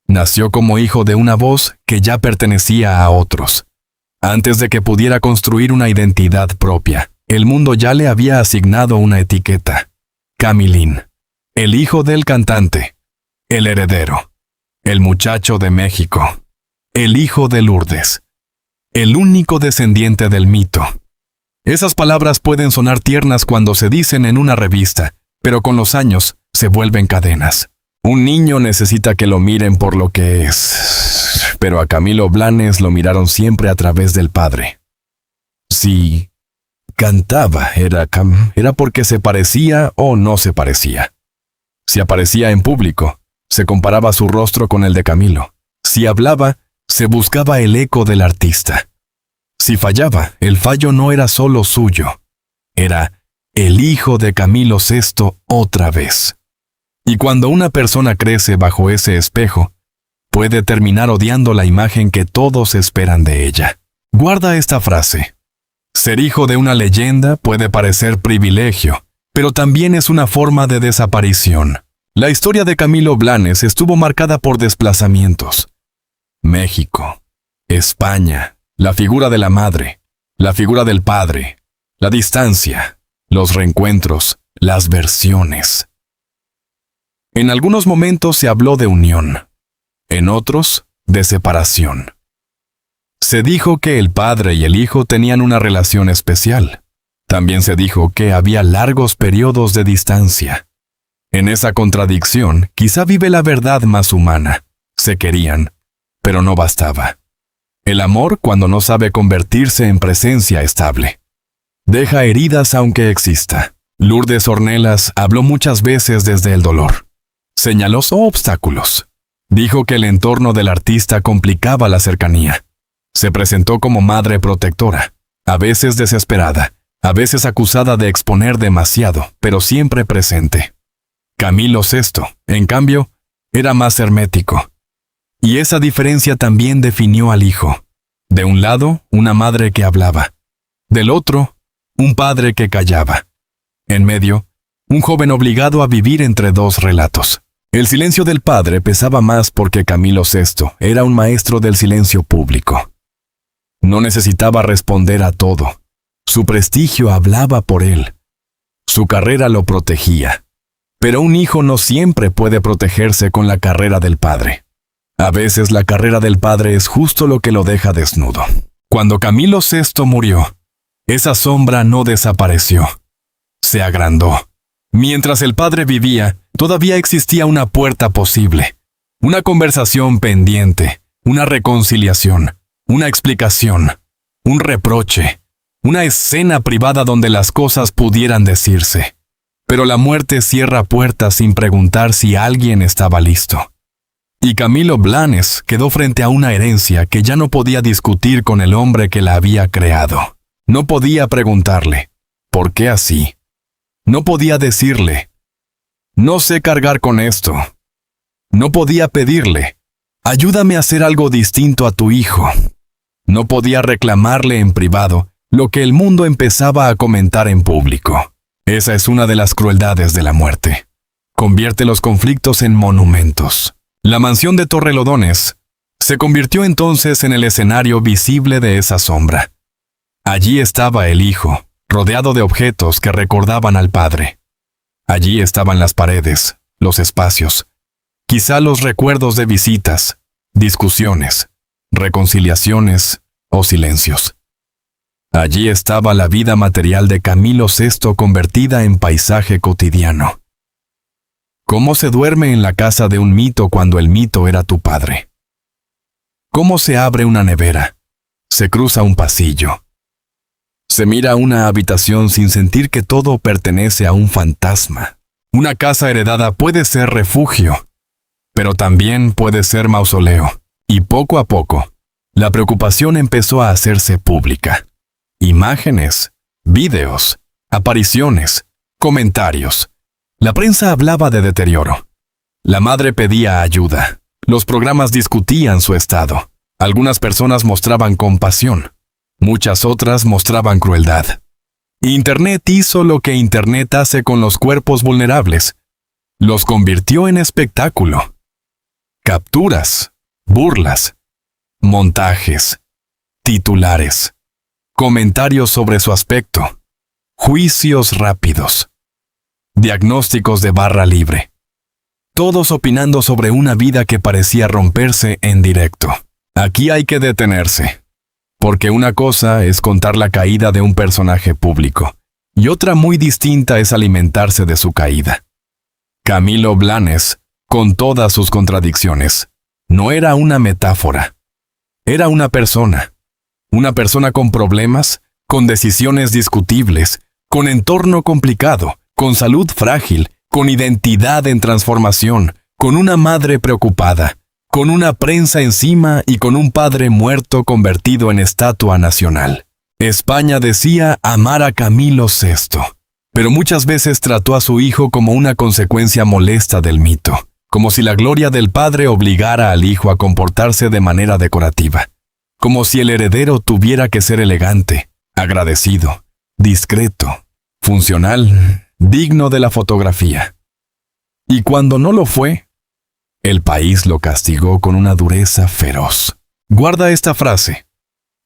Nació como hijo de una voz que ya pertenecía a otros. Antes de que pudiera construir una identidad propia, el mundo ya le había asignado una etiqueta: Camilín. El hijo del cantante, el heredero, el muchacho de México, el hijo de Lourdes, el único descendiente del mito. Esas palabras pueden sonar tiernas cuando se dicen en una revista, pero con los años se vuelven cadenas. Un niño necesita que lo miren por lo que es, pero a Camilo Blanes lo miraron siempre a través del padre. Si cantaba, era porque se parecía o no se parecía. Si aparecía en público, se comparaba su rostro con el de Camilo. Si hablaba, se buscaba el eco del artista. Si fallaba, el fallo no era solo suyo. Era el hijo de Camilo VI otra vez. Y cuando una persona crece bajo ese espejo, puede terminar odiando la imagen que todos esperan de ella. Guarda esta frase. Ser hijo de una leyenda puede parecer privilegio, pero también es una forma de desaparición. La historia de Camilo Blanes estuvo marcada por desplazamientos. México, España, la figura de la madre, la figura del padre, la distancia, los reencuentros, las versiones. En algunos momentos se habló de unión, en otros, de separación. Se dijo que el padre y el hijo tenían una relación especial. También se dijo que había largos periodos de distancia. En esa contradicción, quizá vive la verdad más humana. Se querían, pero no bastaba. El amor, cuando no sabe convertirse en presencia estable, deja heridas aunque exista. Lourdes Ornelas habló muchas veces desde el dolor. Señaló obstáculos. Dijo que el entorno del artista complicaba la cercanía. Se presentó como madre protectora, a veces desesperada, a veces acusada de exponer demasiado, pero siempre presente. Camilo VI, en cambio, era más hermético. Y esa diferencia también definió al hijo. De un lado, una madre que hablaba. Del otro, un padre que callaba. En medio, un joven obligado a vivir entre dos relatos. El silencio del padre pesaba más porque Camilo VI era un maestro del silencio público. No necesitaba responder a todo. Su prestigio hablaba por él. Su carrera lo protegía. Pero un hijo no siempre puede protegerse con la carrera del padre. A veces la carrera del padre es justo lo que lo deja desnudo. Cuando Camilo VI murió, esa sombra no desapareció. Se agrandó. Mientras el padre vivía, todavía existía una puerta posible, una conversación pendiente, una reconciliación, una explicación, un reproche, una escena privada donde las cosas pudieran decirse. Pero la muerte cierra puertas sin preguntar si alguien estaba listo. Y Camilo Blanes quedó frente a una herencia que ya no podía discutir con el hombre que la había creado. No podía preguntarle, ¿por qué así? No podía decirle, no sé cargar con esto. No podía pedirle, ayúdame a hacer algo distinto a tu hijo. No podía reclamarle en privado lo que el mundo empezaba a comentar en público. Esa es una de las crueldades de la muerte. Convierte los conflictos en monumentos. La mansión de Torrelodones se convirtió entonces en el escenario visible de esa sombra. Allí estaba el hijo, rodeado de objetos que recordaban al padre. Allí estaban las paredes, los espacios, quizá los recuerdos de visitas, discusiones, reconciliaciones o silencios. Allí estaba la vida material de Camilo VI convertida en paisaje cotidiano. ¿Cómo se duerme en la casa de un mito cuando el mito era tu padre? ¿Cómo se abre una nevera? Se cruza un pasillo. Se mira una habitación sin sentir que todo pertenece a un fantasma. Una casa heredada puede ser refugio, pero también puede ser mausoleo. Y poco a poco, la preocupación empezó a hacerse pública. Imágenes, vídeos, apariciones, comentarios. La prensa hablaba de deterioro. La madre pedía ayuda. Los programas discutían su estado. Algunas personas mostraban compasión. Muchas otras mostraban crueldad. Internet hizo lo que Internet hace con los cuerpos vulnerables. Los convirtió en espectáculo. Capturas, burlas, montajes, titulares, comentarios sobre su aspecto, juicios rápidos, diagnósticos de barra libre. Todos opinando sobre una vida que parecía romperse en directo. Aquí hay que detenerse. Porque una cosa es contar la caída de un personaje público, y otra muy distinta es alimentarse de su caída. Camilo Blanes, con todas sus contradicciones, no era una metáfora. Era una persona con problemas, con decisiones discutibles, con entorno complicado, con salud frágil, con identidad en transformación, con una madre preocupada, con una prensa encima y con un padre muerto convertido en estatua nacional. España decía amar a Camilo VI, pero muchas veces trató a su hijo como una consecuencia molesta del mito, como si la gloria del padre obligara al hijo a comportarse de manera decorativa, como si el heredero tuviera que ser elegante, agradecido, discreto, funcional, digno de la fotografía. Y cuando no lo fue, el país lo castigó con una dureza feroz. Guarda esta frase.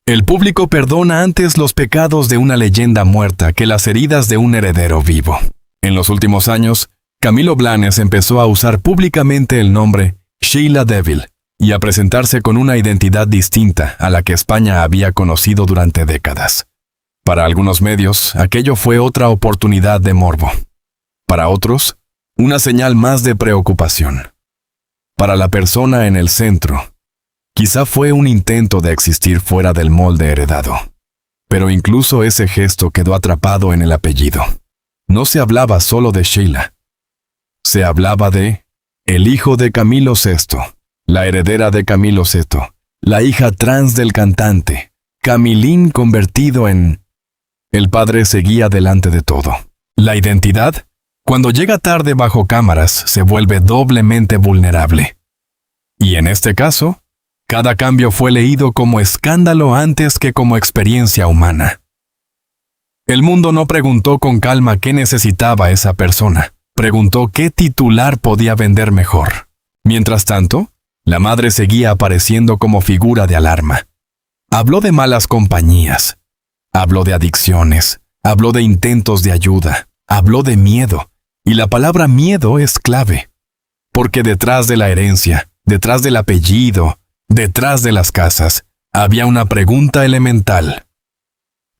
El público perdona antes los pecados de una leyenda muerta que las heridas de un heredero vivo. En los últimos años, Camilo Blanes empezó a usar públicamente el nombre Sheila Devil y a presentarse con una identidad distinta a la que España había conocido durante décadas. Para algunos medios, aquello fue otra oportunidad de morbo. Para otros, una señal más de preocupación. Para la persona en el centro, quizá fue un intento de existir fuera del molde heredado. Pero incluso ese gesto quedó atrapado en el apellido. No se hablaba solo de Sheila. Se hablaba de el hijo de Camilo VI, la heredera de Camilo VI, la hija trans del cantante, Camilín convertido en... El padre seguía delante de todo. La identidad, cuando llega tarde bajo cámaras, se vuelve doblemente vulnerable. Y en este caso, cada cambio fue leído como escándalo antes que como experiencia humana. El mundo no preguntó con calma qué necesitaba esa persona, preguntó qué titular podía vender mejor. Mientras tanto, la madre seguía apareciendo como figura de alarma. Habló de malas compañías, habló de adicciones, habló de intentos de ayuda, habló de miedo. Y la palabra miedo es clave, porque detrás de la herencia, detrás del apellido, detrás de las casas, había una pregunta elemental.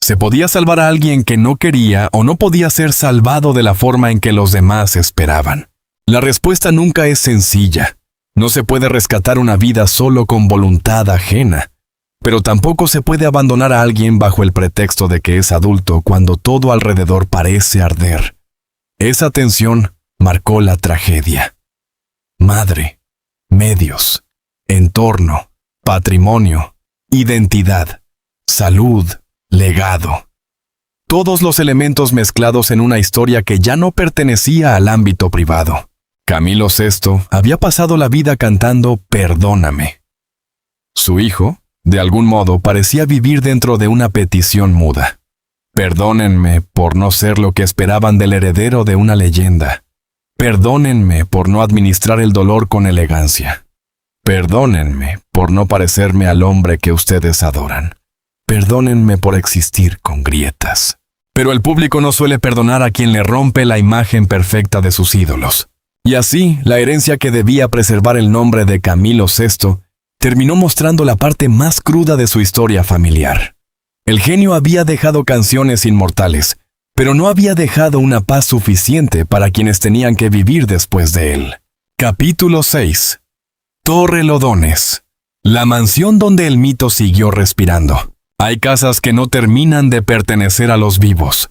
¿Se podía salvar a alguien que no quería o no podía ser salvado de la forma en que los demás esperaban? La respuesta nunca es sencilla. No se puede rescatar una vida solo con voluntad ajena, pero tampoco se puede abandonar a alguien bajo el pretexto de que es adulto cuando todo alrededor parece arder. Esa tensión marcó la tragedia. Madre, medios, entorno, patrimonio, identidad, salud, legado. Todos los elementos mezclados en una historia que ya no pertenecía al ámbito privado. Camilo VI había pasado la vida cantando Perdóname. Su hijo, de algún modo, parecía vivir dentro de una petición muda. Perdónenme por no ser lo que esperaban del heredero de una leyenda. Perdónenme por no administrar el dolor con elegancia. Perdónenme por no parecerme al hombre que ustedes adoran. Perdónenme por existir con grietas. Pero el público no suele perdonar a quien le rompe la imagen perfecta de sus ídolos. Y así, la herencia que debía preservar el nombre de Camilo VI terminó mostrando la parte más cruda de su historia familiar. El genio había dejado canciones inmortales, pero no había dejado una paz suficiente para quienes tenían que vivir después de él. Capítulo 6. Torrelodones. La mansión donde el mito siguió respirando. Hay casas que no terminan de pertenecer a los vivos.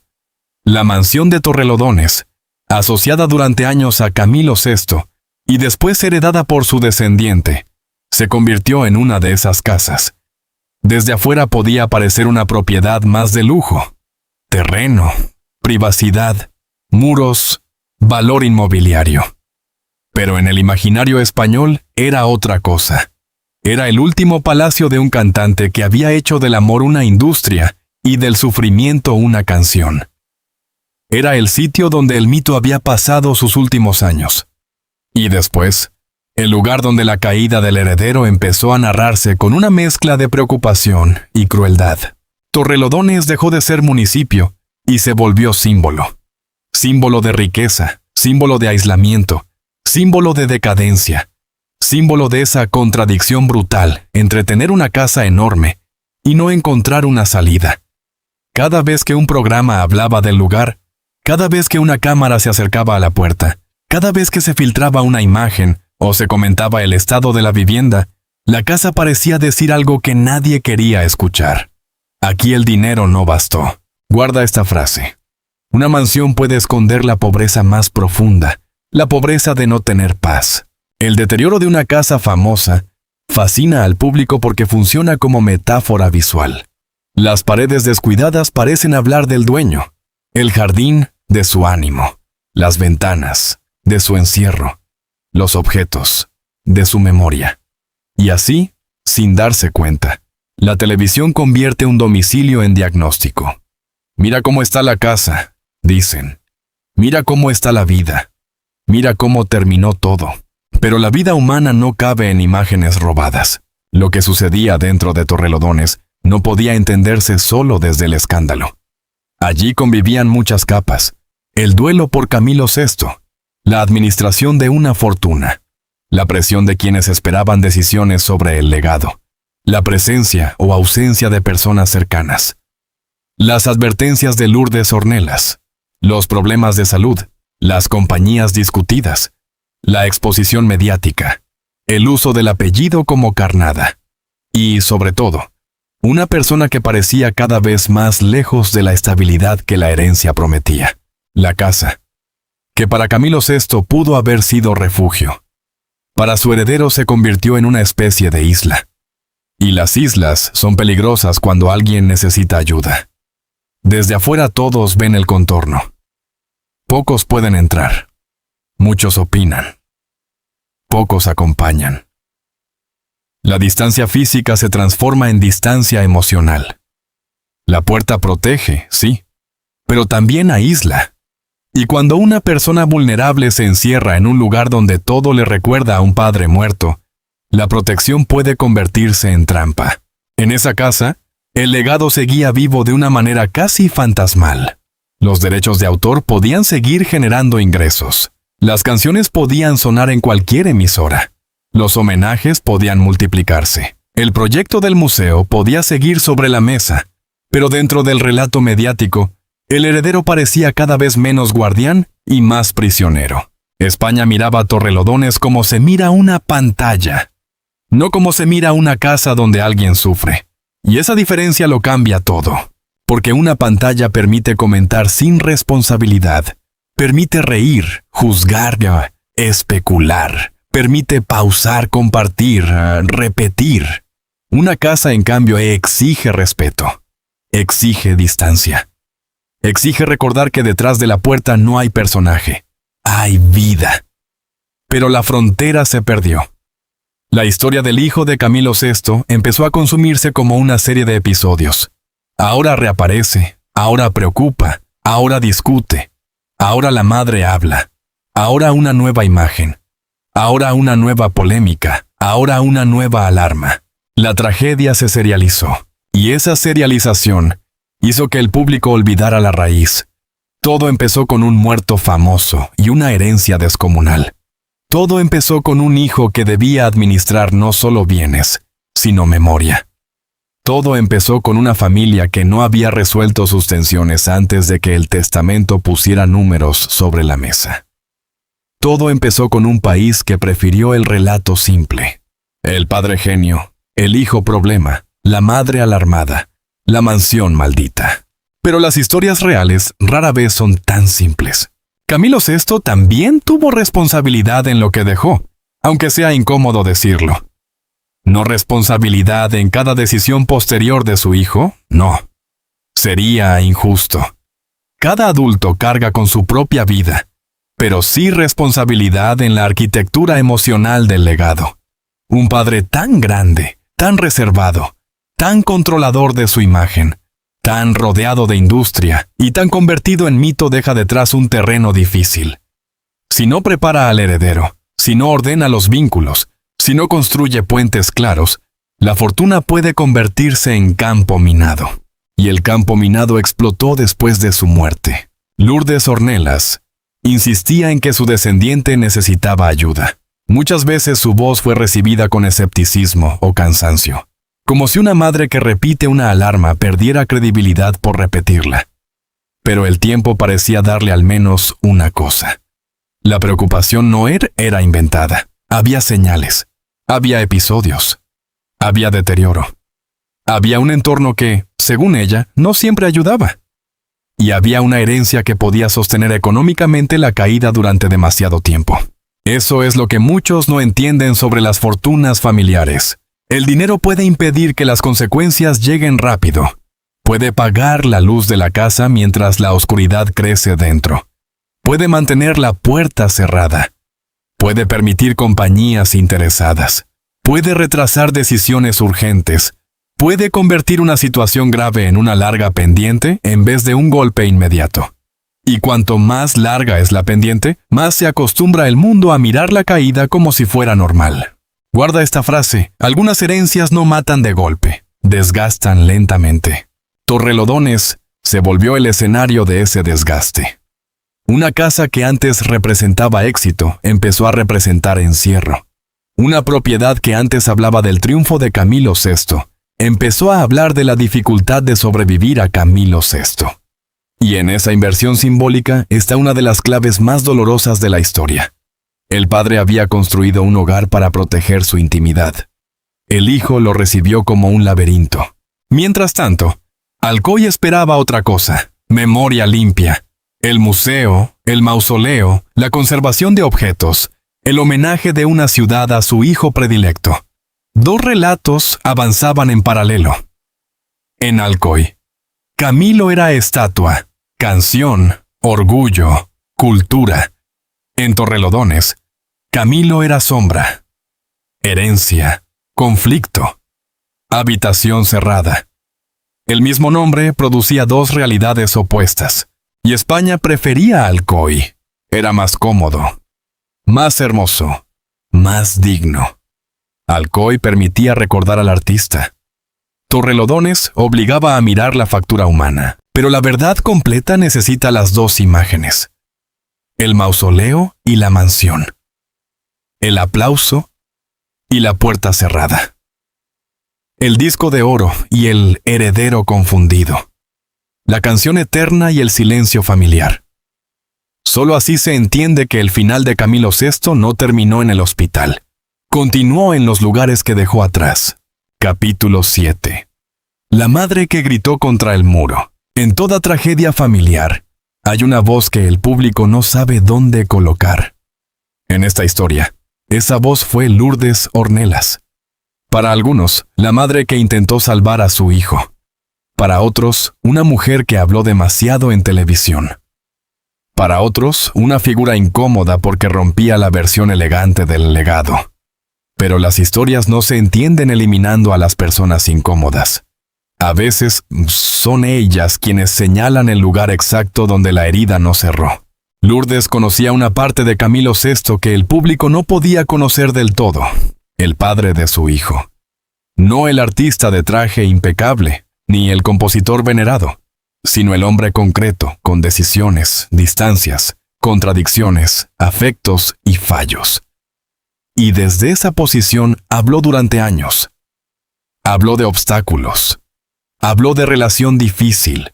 La mansión de Torrelodones, asociada durante años a Camilo VI y después heredada por su descendiente, se convirtió en una de esas casas. Desde afuera podía parecer una propiedad más de lujo. Terreno, privacidad, muros, valor inmobiliario. Pero en el imaginario español era otra cosa. Era el último palacio de un cantante que había hecho del amor una industria y del sufrimiento una canción. Era el sitio donde el mito había pasado sus últimos años. Y después, el lugar donde la caída del heredero empezó a narrarse con una mezcla de preocupación y crueldad. Torrelodones dejó de ser municipio y se volvió símbolo. Símbolo de riqueza, símbolo de aislamiento, símbolo de decadencia, símbolo de esa contradicción brutal entre tener una casa enorme y no encontrar una salida. Cada vez que un programa hablaba del lugar, cada vez que una cámara se acercaba a la puerta, cada vez que se filtraba una imagen o se comentaba el estado de la vivienda, la casa parecía decir algo que nadie quería escuchar. Aquí el dinero no bastó. Guarda esta frase. Una mansión puede esconder la pobreza más profunda, la pobreza de no tener paz. El deterioro de una casa famosa fascina al público porque funciona como metáfora visual. Las paredes descuidadas parecen hablar del dueño, el jardín de su ánimo, las ventanas de su encierro, los objetos de su memoria. Y así, sin darse cuenta, la televisión convierte un domicilio en diagnóstico. Mira cómo está la casa, dicen. Mira cómo está la vida. Mira cómo terminó todo. Pero la vida humana no cabe en imágenes robadas. Lo que sucedía dentro de Torrelodones no podía entenderse solo desde el escándalo. Allí convivían muchas capas. El duelo por Camilo VI, la administración de una fortuna, la presión de quienes esperaban decisiones sobre el legado, la presencia o ausencia de personas cercanas, las advertencias de Lourdes Ornelas, los problemas de salud, las compañías discutidas, la exposición mediática, el uso del apellido como carnada y, sobre todo, una persona que parecía cada vez más lejos de la estabilidad que la herencia prometía, la casa, que para Camilo VI pudo haber sido refugio. Para su heredero se convirtió en una especie de isla. Y las islas son peligrosas cuando alguien necesita ayuda. Desde afuera todos ven el contorno. Pocos pueden entrar. Muchos opinan. Pocos acompañan. La distancia física se transforma en distancia emocional. La puerta protege, sí, pero también aísla. Y cuando una persona vulnerable se encierra en un lugar donde todo le recuerda a un padre muerto, la protección puede convertirse en trampa. En esa casa, el legado seguía vivo de una manera casi fantasmal. Los derechos de autor podían seguir generando ingresos. Las canciones podían sonar en cualquier emisora. Los homenajes podían multiplicarse. El proyecto del museo podía seguir sobre la mesa. Pero dentro del relato mediático, el heredero parecía cada vez menos guardián y más prisionero. España miraba a Torrelodones como se mira una pantalla, no como se mira una casa donde alguien sufre. Y esa diferencia lo cambia todo, porque una pantalla permite comentar sin responsabilidad, permite reír, juzgar, especular, permite pausar, compartir, repetir. Una casa, en cambio, exige respeto, exige distancia, exige recordar que detrás de la puerta no hay personaje, hay vida. Pero la frontera se perdió. La historia del hijo de Camilo VI empezó a consumirse como una serie de episodios. Ahora reaparece, ahora preocupa, ahora discute, ahora la madre habla, ahora una nueva imagen, ahora una nueva polémica, ahora una nueva alarma. La tragedia se serializó, y esa serialización hizo que el público olvidara la raíz. Todo empezó con un muerto famoso y una herencia descomunal. Todo empezó con un hijo que debía administrar no solo bienes, sino memoria. Todo empezó con una familia que no había resuelto sus tensiones antes de que el testamento pusiera números sobre la mesa. Todo empezó con un país que prefirió el relato simple. El padre genio, el hijo problema, la madre alarmada, la mansión maldita. Pero las historias reales rara vez son tan simples. Camilo VI también tuvo responsabilidad en lo que dejó, aunque sea incómodo decirlo. ¿No responsabilidad en cada decisión posterior de su hijo? No. Sería injusto. Cada adulto carga con su propia vida, pero sí responsabilidad en la arquitectura emocional del legado. Un padre tan grande, tan reservado, tan controlador de su imagen, tan rodeado de industria y tan convertido en mito deja detrás un terreno difícil. Si no prepara al heredero, si no ordena los vínculos, si no construye puentes claros, la fortuna puede convertirse en campo minado. Y el campo minado explotó después de su muerte. Lourdes Ornelas insistía en que su descendiente necesitaba ayuda. Muchas veces su voz fue recibida con escepticismo o cansancio, como si una madre que repite una alarma perdiera credibilidad por repetirla. Pero el tiempo parecía darle al menos una cosa. La preocupación no era inventada. Había señales. Había episodios. Había deterioro. Había un entorno que, según ella, no siempre ayudaba. Y había una herencia que podía sostener económicamente la caída durante demasiado tiempo. Eso es lo que muchos no entienden sobre las fortunas familiares. El dinero puede impedir que las consecuencias lleguen rápido. Puede pagar la luz de la casa mientras la oscuridad crece dentro. Puede mantener la puerta cerrada. Puede permitir compañías interesadas. Puede retrasar decisiones urgentes. Puede convertir una situación grave en una larga pendiente en vez de un golpe inmediato. Y cuanto más larga es la pendiente, más se acostumbra el mundo a mirar la caída como si fuera normal. Guarda esta frase: algunas herencias no matan de golpe, desgastan lentamente. Torrelodones se volvió el escenario de ese desgaste. Una casa que antes representaba éxito empezó a representar encierro. Una propiedad que antes hablaba del triunfo de Camilo VI empezó a hablar de la dificultad de sobrevivir a Camilo VI. Y en esa inversión simbólica está una de las claves más dolorosas de la historia. El padre había construido un hogar para proteger su intimidad. El hijo lo recibió como un laberinto. Mientras tanto, Alcoy esperaba otra cosa: memoria limpia. El museo, el mausoleo, la conservación de objetos, el homenaje de una ciudad a su hijo predilecto. Dos relatos avanzaban en paralelo. En Alcoy, Camilo era estatua, canción, orgullo, cultura. En Torrelodones, Camilo era sombra, herencia, conflicto, habitación cerrada. El mismo nombre producía dos realidades opuestas. Y España prefería a Alcoy. Era más cómodo, más hermoso, más digno. Alcoy permitía recordar al artista. Torrelodones obligaba a mirar la factura humana, pero la verdad completa necesita las dos imágenes: el mausoleo y la mansión, el aplauso y la puerta cerrada. el disco de oro y el heredero confundido, la canción eterna y el silencio familiar. Solo así se entiende que el final de Camilo VI no terminó en el hospital. Continuó en los lugares que dejó atrás. Capítulo 7. La madre que gritó contra el muro. En toda tragedia familiar, hay una voz que el público no sabe dónde colocar. En esta historia, esa voz fue Lourdes Ornelas. Para algunos, la madre que intentó salvar a su hijo. Para otros, una mujer que habló demasiado en televisión. Para otros, una figura incómoda porque rompía la versión elegante del legado. Pero las historias no se entienden eliminando a las personas incómodas. A veces son ellas quienes señalan el lugar exacto donde la herida no cerró. Lourdes conocía una parte de Camilo VI que el público no podía conocer del todo: el padre de su hijo. No el artista de traje impecable, ni el compositor venerado, sino el hombre concreto, con decisiones, distancias, contradicciones, afectos y fallos. Y desde esa posición habló durante años. Habló de obstáculos. Habló de relación difícil.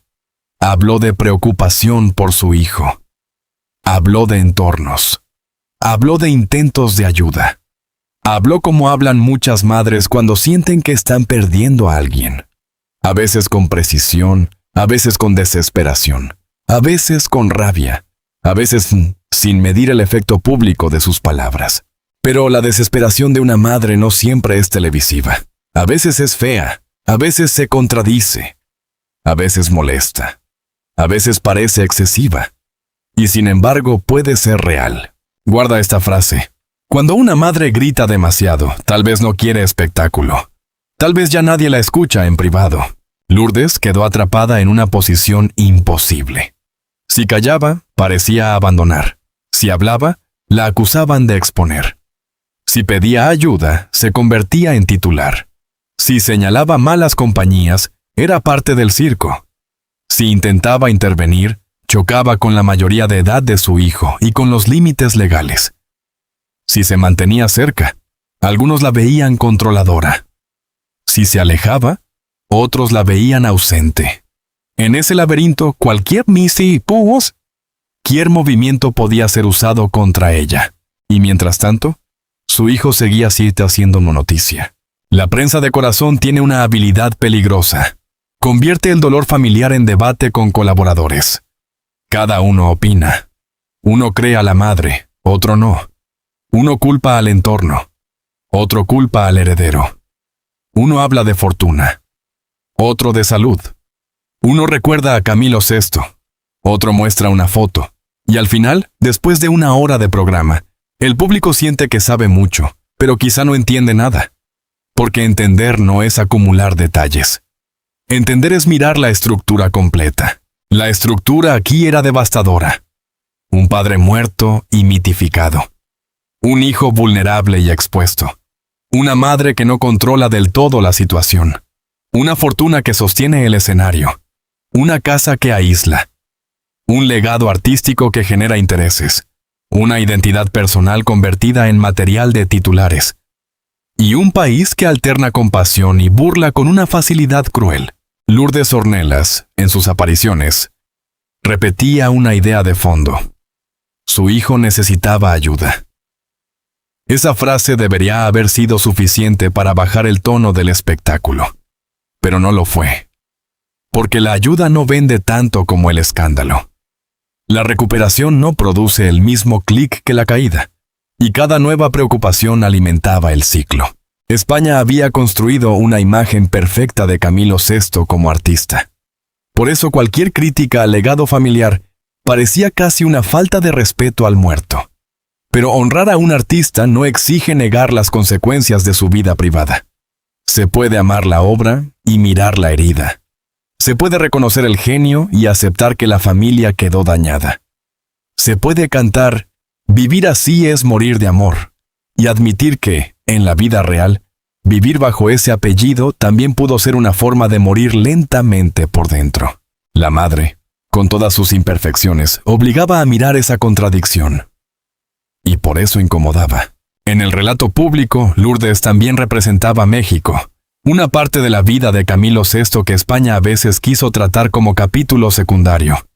Habló de preocupación por su hijo. Habló de entornos. Habló de intentos de ayuda. Habló como hablan muchas madres cuando sienten que están perdiendo a alguien. A veces con precisión, a veces con desesperación, a veces con rabia, a veces sin medir el efecto público de sus palabras. Pero la desesperación de una madre no siempre es televisiva. A veces es fea, a veces se contradice, a veces molesta, a veces parece excesiva, y sin embargo puede ser real. Guarda esta frase. Cuando una madre grita demasiado, tal vez no quiere espectáculo. Tal vez ya nadie la escucha en privado. Lourdes quedó atrapada en una posición imposible. Si callaba, parecía abandonar. Si hablaba, la acusaban de exponer. Si pedía ayuda, se convertía en titular. Si señalaba malas compañías, era parte del circo. Si intentaba intervenir, chocaba con la mayoría de edad de su hijo y con los límites legales. Si se mantenía cerca, algunos la veían controladora. Si se alejaba, otros la veían ausente. En ese laberinto, cualquier movimiento podía ser usado contra ella. Y mientras tanto, su hijo seguía haciendo noticia. La prensa de corazón tiene una habilidad peligrosa. Convierte el dolor familiar en debate con colaboradores. Cada uno opina. Uno cree a la madre, otro no. Uno culpa al entorno, otro culpa al heredero. Uno habla de fortuna, otro de salud. Uno recuerda a Camilo VI, otro muestra una foto. Y al final, después de una hora de programa, el público siente que sabe mucho, pero quizá no entiende nada. Porque entender no es acumular detalles. Entender es mirar la estructura completa. La estructura aquí era devastadora. Un padre muerto y mitificado. Un hijo vulnerable y expuesto. Una madre que no controla del todo la situación. Una fortuna que sostiene el escenario. Una casa que aísla. Un legado artístico que genera intereses. Una identidad personal convertida en material de titulares. Y un país que alterna compasión y burla con una facilidad cruel. Lourdes Ornelas, en sus apariciones, repetía una idea de fondo. Su hijo necesitaba ayuda. Esa frase debería haber sido suficiente para bajar el tono del espectáculo. Pero no lo fue. Porque la ayuda no vende tanto como el escándalo. La recuperación no produce el mismo clic que la caída. Y cada nueva preocupación alimentaba el ciclo. España había construido una imagen perfecta de Camilo VI como artista. Por eso cualquier crítica al legado familiar parecía casi una falta de respeto al muerto. Pero honrar a un artista no exige negar las consecuencias de su vida privada. Se puede amar la obra y mirar la herida. Se puede reconocer el genio y aceptar que la familia quedó dañada. Se puede cantar «Vivir así es morir de amor» y admitir que, en la vida real, vivir bajo ese apellido también pudo ser una forma de morir lentamente por dentro. La madre, con todas sus imperfecciones, obligaba a mirar esa contradicción. Y por eso incomodaba. En el relato público, Lourdes también representaba a México, Una parte de la vida de Camilo VI que España a veces quiso tratar como capítulo secundario.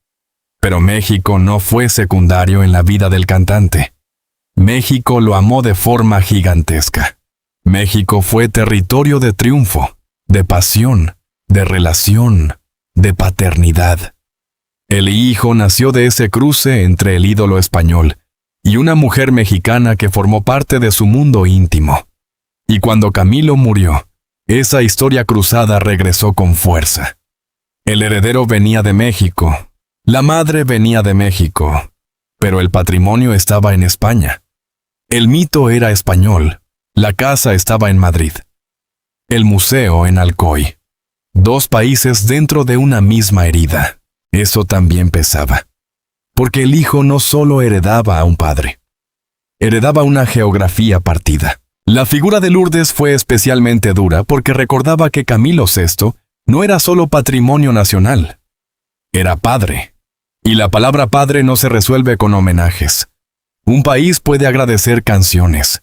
Pero México no fue secundario en la vida del cantante. México lo amó de forma gigantesca. México fue territorio de triunfo, de pasión, de relación, de paternidad. El hijo nació de ese cruce entre el ídolo español y una mujer mexicana que formó parte de su mundo íntimo. Y cuando Camilo murió, esa historia cruzada regresó con fuerza. El heredero venía de México, la madre venía de México, pero el patrimonio estaba en España. El mito era español, la casa estaba en Madrid, el museo en Alcoy. Dos países dentro de una misma herida. Eso también pesaba. Porque el hijo no solo heredaba a un padre, heredaba una geografía partida. La figura de Lourdes fue especialmente dura porque recordaba que Camilo VI no era solo patrimonio nacional, era padre. Y la palabra padre no se resuelve con homenajes. Un país puede agradecer canciones.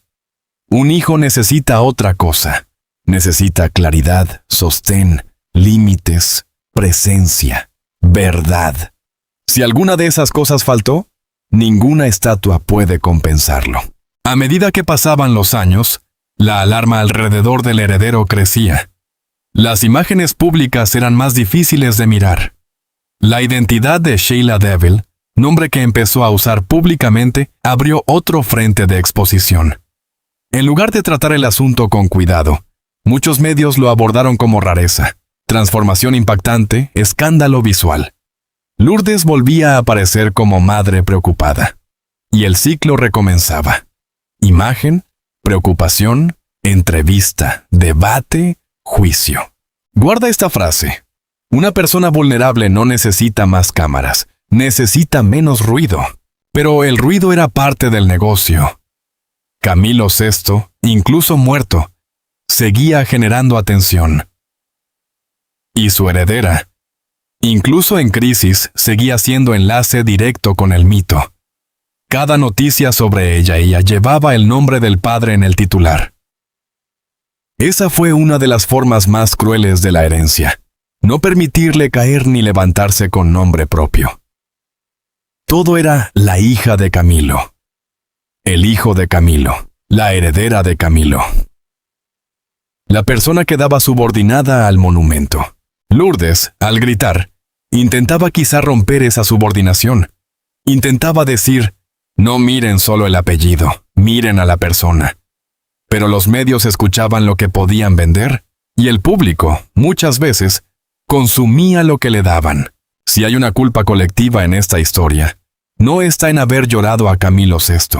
Un hijo necesita otra cosa. Necesita claridad, sostén, límites, presencia, verdad. Si alguna de esas cosas faltó, ninguna estatua puede compensarlo. A medida que pasaban los años, la alarma alrededor del heredero crecía. Las imágenes públicas eran más difíciles de mirar. La identidad de Sheila Devil, nombre que empezó a usar públicamente, abrió otro frente de exposición. En lugar de tratar el asunto con cuidado, muchos medios lo abordaron como rareza, transformación impactante, escándalo visual. Lourdes volvía a aparecer como madre preocupada. Y el ciclo recomenzaba. Imagen, preocupación, entrevista, debate, juicio. Guarda esta frase. Una persona vulnerable no necesita más cámaras, necesita menos ruido. Pero el ruido era parte del negocio. Camilo VI, incluso muerto, seguía generando atención. Y su heredera, incluso en crisis, seguía siendo enlace directo con el mito. Cada noticia sobre ella llevaba el nombre del padre en el titular. Esa fue una de las formas más crueles de la herencia, no permitirle caer ni levantarse con nombre propio. Todo era la hija de Camilo, el hijo de Camilo, la heredera de Camilo. La persona quedaba subordinada al monumento. Lourdes, al gritar, intentaba quizá romper esa subordinación. Intentaba decir, no miren solo el apellido, miren a la persona. Pero los medios escuchaban lo que podían vender, y el público, muchas veces, consumía lo que le daban. Si hay una culpa colectiva en esta historia, no está en haber llorado a Camilo VI.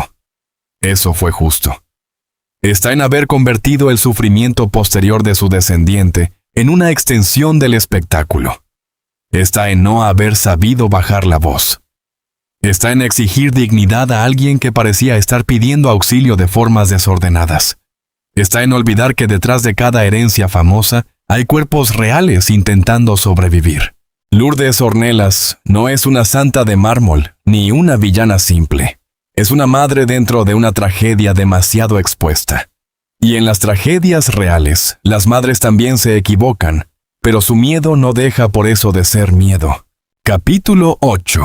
Eso fue justo. Está en haber convertido el sufrimiento posterior de su descendiente en una extensión del espectáculo. Está en no haber sabido bajar la voz. Está en exigir dignidad a alguien que parecía estar pidiendo auxilio de formas desordenadas. Está en olvidar que detrás de cada herencia famosa hay cuerpos reales intentando sobrevivir. Lourdes Ornelas no es una santa de mármol, ni una villana simple. Es una madre dentro de una tragedia demasiado expuesta. Y en las tragedias reales, las madres también se equivocan, pero su miedo no deja por eso de ser miedo. Capítulo 8.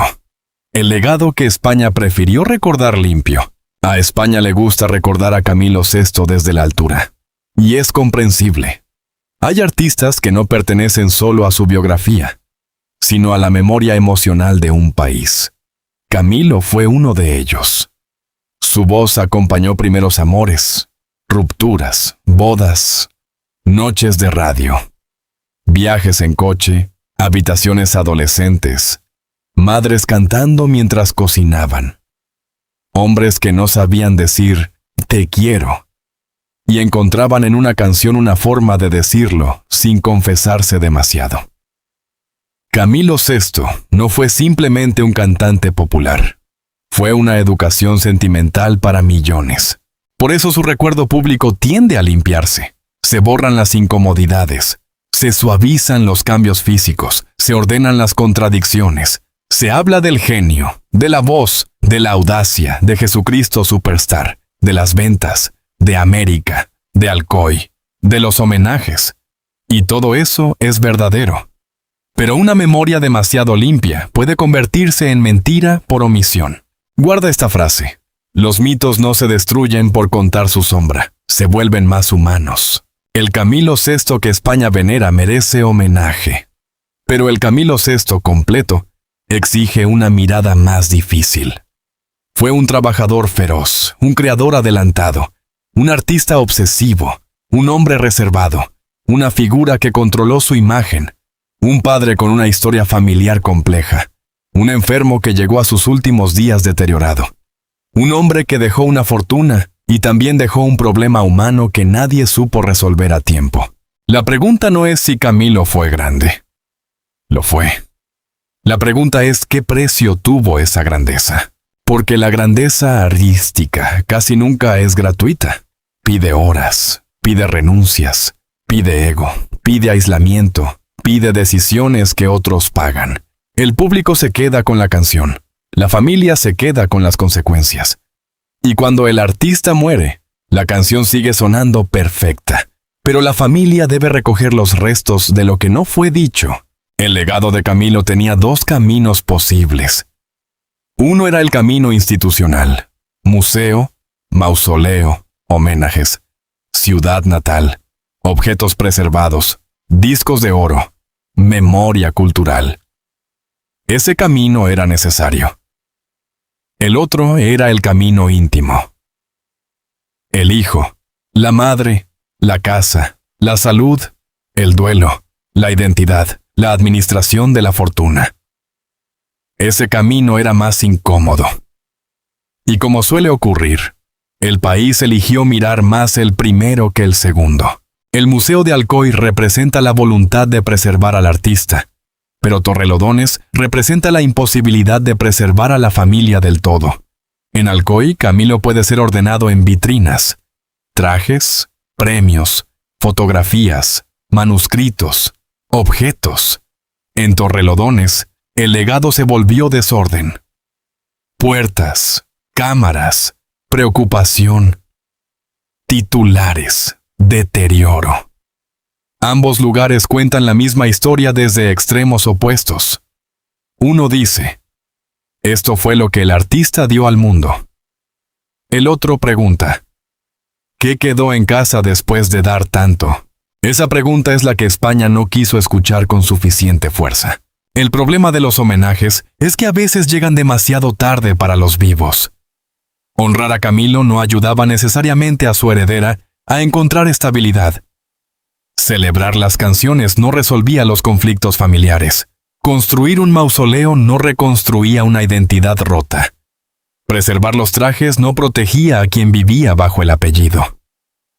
El legado que España prefirió recordar limpio. A España le gusta recordar a Camilo VI desde la altura. Y es comprensible. Hay artistas que no pertenecen solo a su biografía, sino a la memoria emocional de un país. Camilo fue uno de ellos. Su voz acompañó primeros amores, rupturas, bodas, noches de radio, viajes en coche, habitaciones adolescentes, madres cantando mientras cocinaban, hombres que no sabían decir «te quiero» y encontraban en una canción una forma de decirlo sin confesarse demasiado. Camilo VI no fue simplemente un cantante popular. Fue una educación sentimental para millones. Por eso su recuerdo público tiende a limpiarse. Se borran las incomodidades, se suavizan los cambios físicos, se ordenan las contradicciones. Se habla del genio, de la voz, de la audacia, de Jesucristo Superstar, de las ventas, de América, de Alcoy, de los homenajes, Y todo eso es verdadero. Pero una memoria demasiado limpia puede convertirse en mentira por omisión. Guarda esta frase. Los mitos no se destruyen por contar su sombra, se vuelven más humanos. El Camilo VI que España venera merece homenaje. Pero el Camilo VI completo exige una mirada más difícil. Fue un trabajador feroz, un creador adelantado, un artista obsesivo, un hombre reservado, una figura que controló su imagen, un padre con una historia familiar compleja, un enfermo que llegó a sus últimos días deteriorado, un hombre que dejó una fortuna y también dejó un problema humano que nadie supo resolver a tiempo. La pregunta no es si Camilo fue grande. Lo fue. La pregunta es qué precio tuvo esa grandeza. Porque la grandeza artística casi nunca es gratuita. Pide horas, pide renuncias, pide ego, pide aislamiento, pide decisiones que otros pagan. El público se queda con la canción, la familia se queda con las consecuencias. Y cuando el artista muere, la canción sigue sonando perfecta, pero la familia debe recoger los restos de lo que no fue dicho. El legado de Camilo tenía dos caminos posibles. Uno era el camino institucional, museo, mausoleo, homenajes, ciudad natal, objetos preservados, discos de oro, memoria cultural. Ese camino era necesario. El otro era el camino íntimo. El hijo, la madre, la casa, la salud, el duelo, la identidad, la administración de la fortuna. Ese camino era más incómodo. Y como suele ocurrir, el país eligió mirar más el primero que el segundo. El Museo de Alcoy representa la voluntad de preservar al artista, pero Torrelodones representa la imposibilidad de preservar a la familia del todo. En Alcoy, Camilo puede ser ordenado en vitrinas, trajes, premios, fotografías, manuscritos, objetos. En Torrelodones, el legado se volvió desorden. Puertas, cámaras, preocupación, titulares, deterioro. Ambos lugares cuentan la misma historia desde extremos opuestos. Uno dice, esto fue lo que el artista dio al mundo. El otro pregunta, ¿qué quedó en casa después de dar tanto? Esa pregunta es la que España no quiso escuchar con suficiente fuerza. El problema de los homenajes es que a veces llegan demasiado tarde para los vivos. Honrar a Camilo no ayudaba necesariamente a su heredera a encontrar estabilidad. Celebrar las canciones no resolvía los conflictos familiares. Construir un mausoleo no reconstruía una identidad rota. Preservar los trajes no protegía a quien vivía bajo el apellido.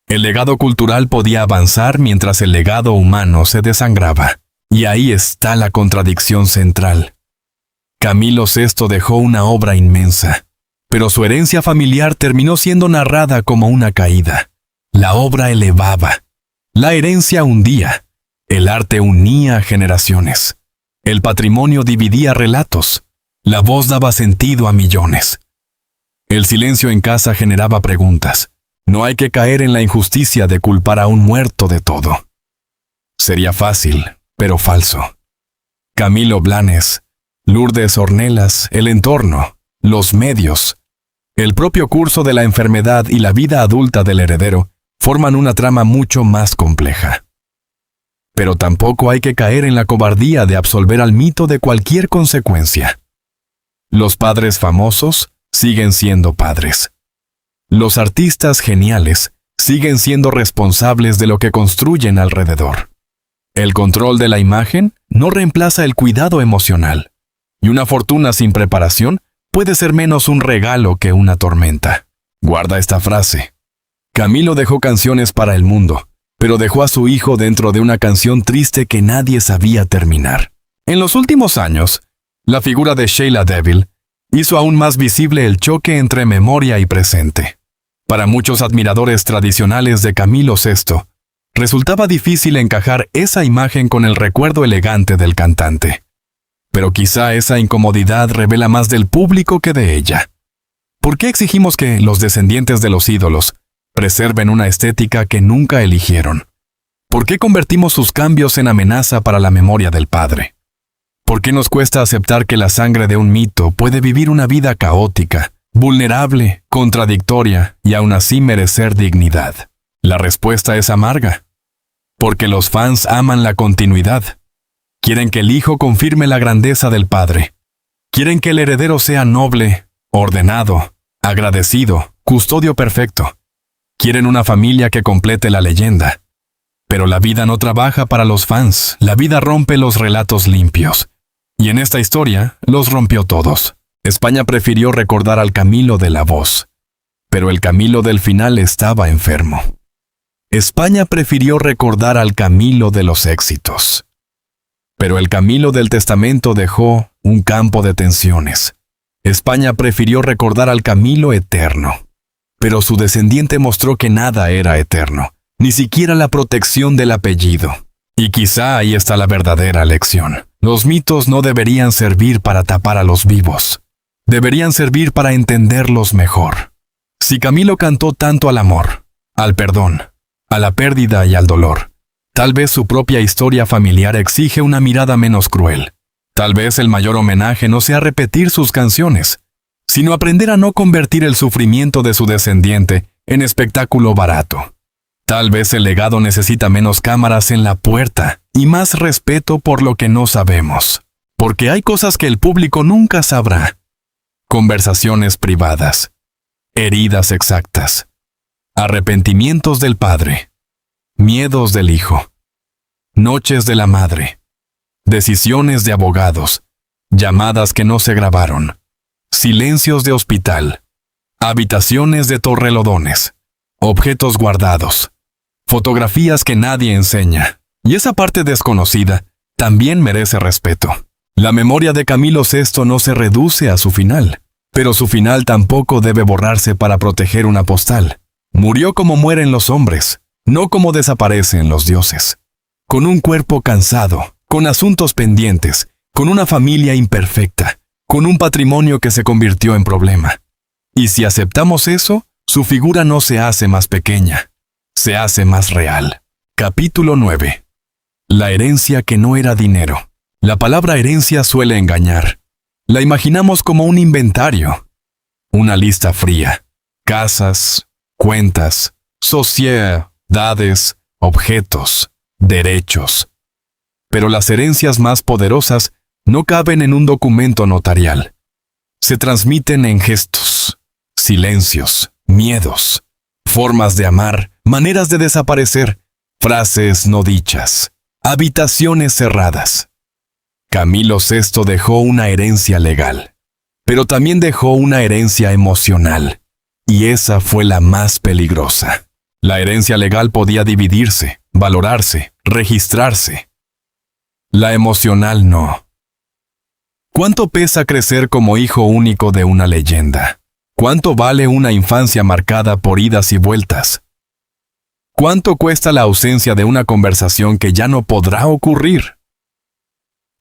El legado cultural podía avanzar mientras el legado humano se desangraba. Y ahí está la contradicción central. Camilo VI dejó una obra inmensa, pero su herencia familiar terminó siendo narrada como una caída. La obra elevaba, la herencia hundía, el arte unía generaciones, el patrimonio dividía relatos, la voz daba sentido a millones. El silencio en casa generaba preguntas. No hay que caer en la injusticia de culpar a un muerto de todo. Sería fácil, pero falso. Camilo Blanes, Lourdes Ornelas, el entorno, los medios, el propio curso de la enfermedad y la vida adulta del heredero forman una trama mucho más compleja. Pero tampoco hay que caer en la cobardía de absolver al mito de cualquier consecuencia. Los padres famosos siguen siendo padres. Los artistas geniales siguen siendo responsables de lo que construyen alrededor. El control de la imagen no reemplaza el cuidado emocional, y una fortuna sin preparación puede ser menos un regalo que una tormenta. Guarda esta frase. Camilo dejó canciones para el mundo, pero dejó a su hijo dentro de una canción triste que nadie sabía terminar. En los últimos años, la figura de Sheila Deville hizo aún más visible el choque entre memoria y presente. Para muchos admiradores tradicionales de Camilo VI, resultaba difícil encajar esa imagen con el recuerdo elegante del cantante. Pero quizá esa incomodidad revela más del público que de ella. ¿Por qué exigimos que los descendientes de los ídolos preserven una estética que nunca eligieron? ¿Por qué convertimos sus cambios en amenaza para la memoria del padre? ¿Por qué nos cuesta aceptar que la sangre de un mito puede vivir una vida caótica, vulnerable, contradictoria y aún así merecer dignidad? La respuesta es amarga. Porque los fans aman la continuidad. Quieren que el hijo confirme la grandeza del padre. Quieren que el heredero sea noble, ordenado, agradecido, custodio perfecto. Quieren una familia que complete la leyenda. Pero la vida no trabaja para los fans. La vida rompe los relatos limpios. Y en esta historia, los rompió todos. España prefirió recordar al Camilo de la voz. Pero el Camilo del final estaba enfermo. España prefirió recordar al Camilo de los éxitos. Pero el Camilo del testamento dejó un campo de tensiones. España prefirió recordar al Camilo eterno. Pero su descendiente mostró que nada era eterno, ni siquiera la protección del apellido. Y quizá ahí está la verdadera lección. Los mitos no deberían servir para tapar a los vivos. Deberían servir para entenderlos mejor. Si Camilo cantó tanto al amor, al perdón, a la pérdida y al dolor, tal vez su propia historia familiar exige una mirada menos cruel. Tal vez el mayor homenaje no sea repetir sus canciones, sino aprender a no convertir el sufrimiento de su descendiente en espectáculo barato. Tal vez el legado necesita menos cámaras en la puerta y más respeto por lo que no sabemos, porque hay cosas que el público nunca sabrá. Conversaciones privadas, heridas exactas, arrepentimientos del padre, miedos del hijo, noches de la madre, decisiones de abogados, llamadas que no se grabaron, silencios de hospital, habitaciones de torrelodones, objetos guardados, fotografías que nadie enseña. Y esa parte desconocida también merece respeto. La memoria de Camilo VI no se reduce a su final, pero su final tampoco debe borrarse para proteger una postal. Murió como mueren los hombres, no como desaparecen los dioses. Con un cuerpo cansado, con asuntos pendientes, con una familia imperfecta, con un patrimonio que se convirtió en problema. Y si aceptamos eso, su figura no se hace más pequeña, se hace más real. Capítulo 9. La herencia que no era dinero. La palabra herencia suele engañar. La imaginamos como un inventario, una lista fría. Casas, cuentas, sociedades, objetos, derechos. Pero las herencias más poderosas no caben en un documento notarial. Se transmiten en gestos, silencios, miedos, formas de amar, maneras de desaparecer, frases no dichas, habitaciones cerradas. Camilo VI dejó una herencia legal, pero también dejó una herencia emocional, y esa fue la más peligrosa. La herencia legal podía dividirse, valorarse, registrarse. La emocional no. ¿Cuánto pesa crecer como hijo único de una leyenda? ¿Cuánto vale una infancia marcada por idas y vueltas? ¿Cuánto cuesta la ausencia de una conversación que ya no podrá ocurrir?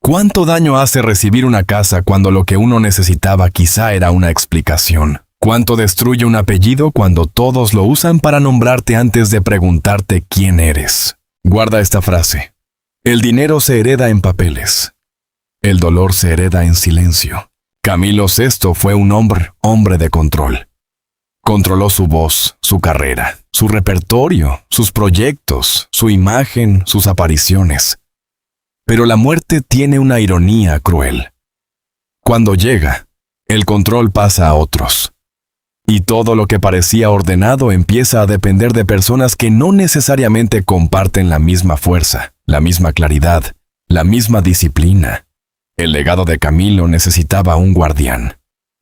¿Cuánto daño hace recibir una casa cuando lo que uno necesitaba quizá era una explicación? ¿Cuánto destruye un apellido cuando todos lo usan para nombrarte antes de preguntarte quién eres? Guarda esta frase. El dinero se hereda en papeles. El dolor se hereda en silencio. Camilo VI fue un hombre de control. Controló su voz, su carrera, su repertorio, sus proyectos, su imagen, sus apariciones. Pero la muerte tiene una ironía cruel. Cuando llega, el control pasa a otros. Y todo lo que parecía ordenado empieza a depender de personas que no necesariamente comparten la misma fuerza, la misma claridad, la misma disciplina. El legado de Camilo necesitaba un guardián,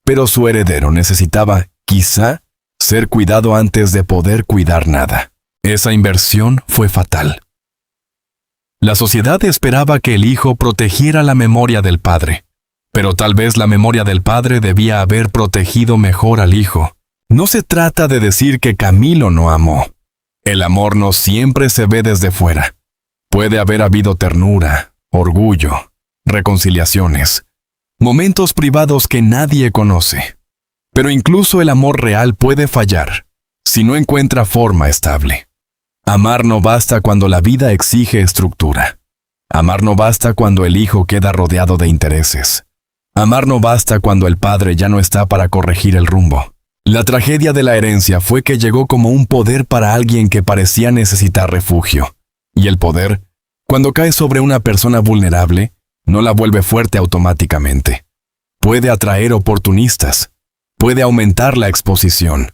pero su heredero necesitaba, quizá, ser cuidado antes de poder cuidar nada. Esa inversión fue fatal. La sociedad esperaba que el hijo protegiera la memoria del padre, pero tal vez la memoria del padre debía haber protegido mejor al hijo. No se trata de decir que Camilo no amó. El amor no siempre se ve desde fuera. Puede haber habido ternura, orgullo, reconciliaciones, momentos privados que nadie conoce. Pero incluso el amor real puede fallar si no encuentra forma estable. Amar no basta cuando la vida exige estructura. Amar no basta cuando el hijo queda rodeado de intereses. Amar no basta cuando el padre ya no está para corregir el rumbo. La tragedia de la herencia fue que llegó como un poder para alguien que parecía necesitar refugio. Y el poder, cuando cae sobre una persona vulnerable, no la vuelve fuerte automáticamente. Puede atraer oportunistas, puede aumentar la exposición,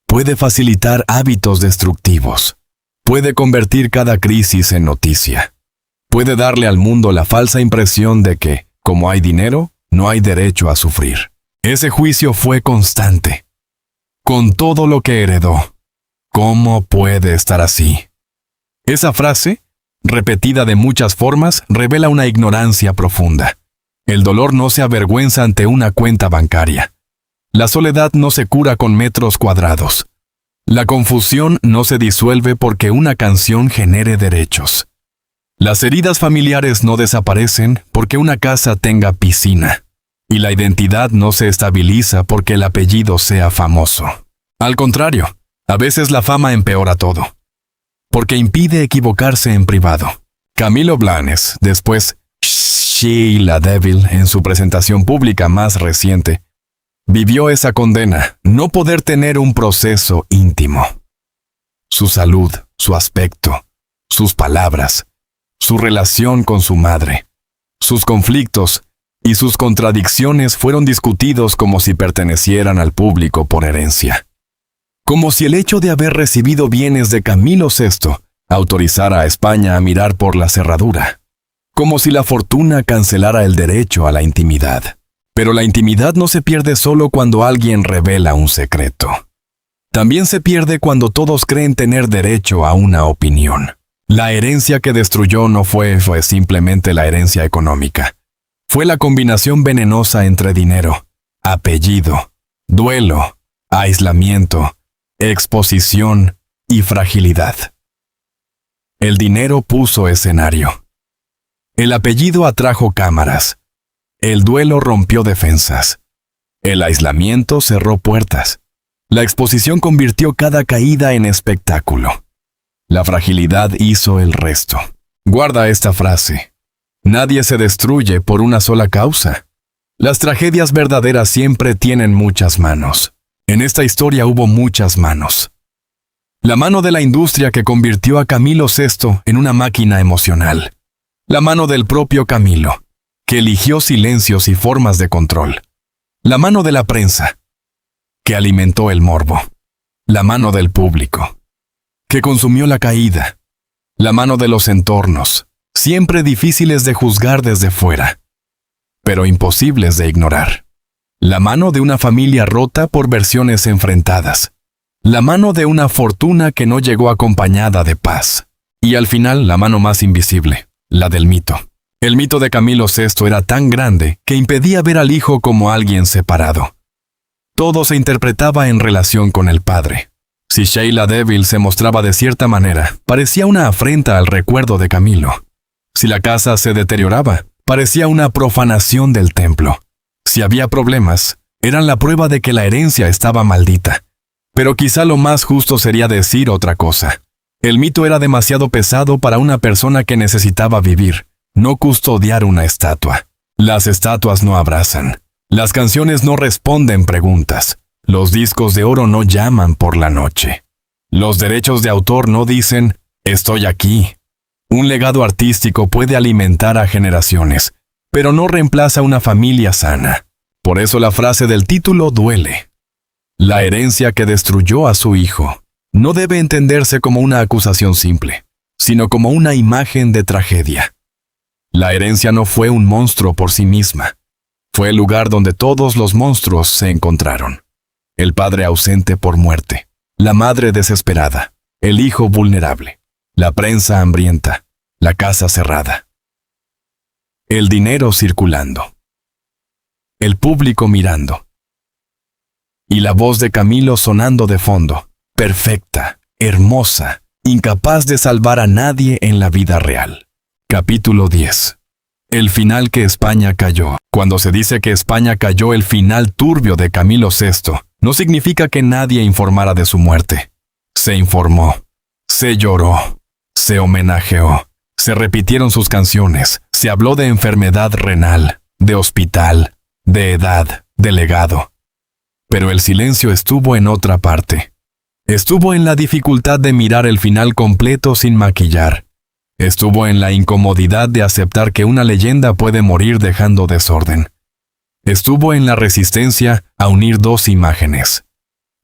puede facilitar hábitos destructivos, puede convertir cada crisis en noticia, puede darle al mundo la falsa impresión de que, como hay dinero, no hay derecho a sufrir. Ese juicio fue constante. Con todo lo que heredó, ¿cómo puede estar así? Esa frase, repetida de muchas formas, revela una ignorancia profunda. El dolor no se avergüenza ante una cuenta bancaria. La soledad no se cura con metros cuadrados. La confusión no se disuelve porque una canción genere derechos. Las heridas familiares no desaparecen porque una casa tenga piscina. Y la identidad no se estabiliza porque el apellido sea famoso. Al contrario, a veces la fama empeora todo, porque impide equivocarse en privado. Camilo Blanes, después Sheila Devil en su presentación pública más reciente, vivió esa condena, no poder tener un proceso íntimo. Su salud, su aspecto, sus palabras, su relación con su madre, sus conflictos y sus contradicciones fueron discutidos como si pertenecieran al público por herencia. Como si el hecho de haber recibido bienes de Camilo VI autorizara a España a mirar por la cerradura. Como si la fortuna cancelara el derecho a la intimidad. Pero la intimidad no se pierde solo cuando alguien revela un secreto. También se pierde cuando todos creen tener derecho a una opinión. La herencia que destruyó no fue simplemente la herencia económica. Fue la combinación venenosa entre dinero, apellido, duelo, aislamiento, exposición y fragilidad. El dinero puso escenario. El apellido atrajo cámaras. El duelo rompió defensas. El aislamiento cerró puertas. La exposición convirtió cada caída en espectáculo. La fragilidad hizo el resto. Guarda esta frase. Nadie se destruye por una sola causa. Las tragedias verdaderas siempre tienen muchas manos. En esta historia hubo muchas manos. La mano de la industria que convirtió a Camilo VI en una máquina emocional. La mano del propio Camilo, que eligió silencios y formas de control. La mano de la prensa, que alimentó el morbo. La mano del público, que consumió la caída. La mano de los entornos, siempre difíciles de juzgar desde fuera, pero imposibles de ignorar. La mano de una familia rota por versiones enfrentadas. La mano de una fortuna que no llegó acompañada de paz. Y al final, la mano más invisible, la del mito. El mito de Camilo VI era tan grande que impedía ver al hijo como alguien separado. Todo se interpretaba en relación con el padre. Si Sheila Devil se mostraba de cierta manera, parecía una afrenta al recuerdo de Camilo. Si la casa se deterioraba, parecía una profanación del templo. Si había problemas, eran la prueba de que la herencia estaba maldita. Pero quizá lo más justo sería decir otra cosa. El mito era demasiado pesado para una persona que necesitaba vivir, no custodiar una estatua. Las estatuas no abrazan. Las canciones no responden preguntas. Los discos de oro no llaman por la noche. Los derechos de autor no dicen, estoy aquí. Un legado artístico puede alimentar a generaciones, pero no reemplaza una familia sana. Por eso la frase del título duele. La herencia que destruyó a su hijo no debe entenderse como una acusación simple, sino como una imagen de tragedia. La herencia no fue un monstruo por sí misma. Fue el lugar donde todos los monstruos se encontraron. El padre ausente por muerte, la madre desesperada, el hijo vulnerable, la prensa hambrienta, la casa cerrada. El dinero circulando. El público mirando. Y la voz de Camilo sonando de fondo, perfecta, hermosa, incapaz de salvar a nadie en la vida real. Capítulo 10. El final que España cayó. Cuando se dice que España cayó el final turbio de Camilo VI, no significa que nadie informara de su muerte. Se informó. Se lloró, se homenajeó, se repitieron sus canciones, se habló de enfermedad renal, de hospital, de edad, de legado. Pero el silencio estuvo en otra parte. Estuvo en la dificultad de mirar el final completo sin maquillar. Estuvo en la incomodidad de aceptar que una leyenda puede morir dejando desorden. Estuvo en la resistencia a unir dos imágenes: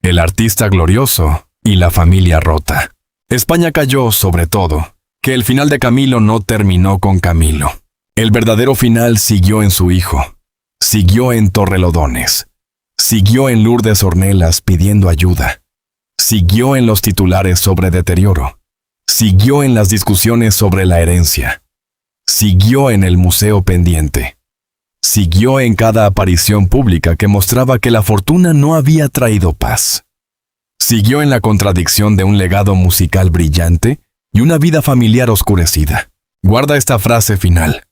el artista glorioso y la familia rota. España cayó, sobre todo, que el final de Camilo no terminó con Camilo. El verdadero final siguió en su hijo, siguió en Torrelodones, siguió en Lourdes Ornelas pidiendo ayuda, siguió en los titulares sobre deterioro, siguió en las discusiones sobre la herencia, siguió en el museo pendiente, siguió en cada aparición pública que mostraba que la fortuna no había traído paz. Siguió en la contradicción de un legado musical brillante y una vida familiar oscurecida. Guarda esta frase final: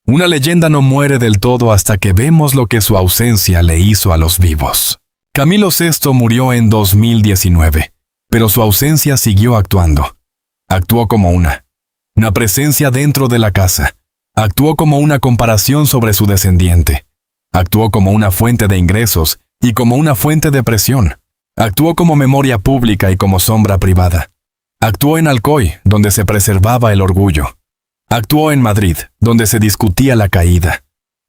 una leyenda no muere del todo hasta que vemos lo que su ausencia le hizo a los vivos. Camilo VI murió en 2019, pero su ausencia siguió actuando. Actuó como una presencia dentro de la casa. Actuó como una comparación sobre su descendiente. Actuó como una fuente de ingresos y como una fuente de presión. Actuó como memoria pública y como sombra privada. Actuó en Alcoy, donde se preservaba el orgullo. Actuó en Madrid, donde se discutía la caída.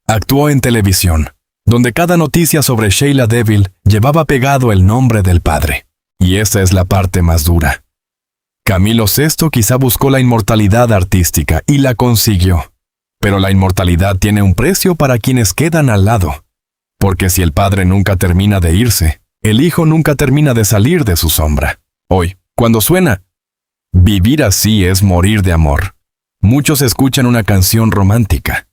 Actuó en televisión, donde cada noticia sobre Sheila Devil llevaba pegado el nombre del padre. Y esa es la parte más dura. Camilo VI quizá buscó la inmortalidad artística y la consiguió. Pero la inmortalidad tiene un precio para quienes quedan al lado. Porque si el padre nunca termina de irse, el hijo nunca termina de salir de su sombra. Hoy, cuando suena "Vivir así es morir de amor", muchos escuchan una canción romántica.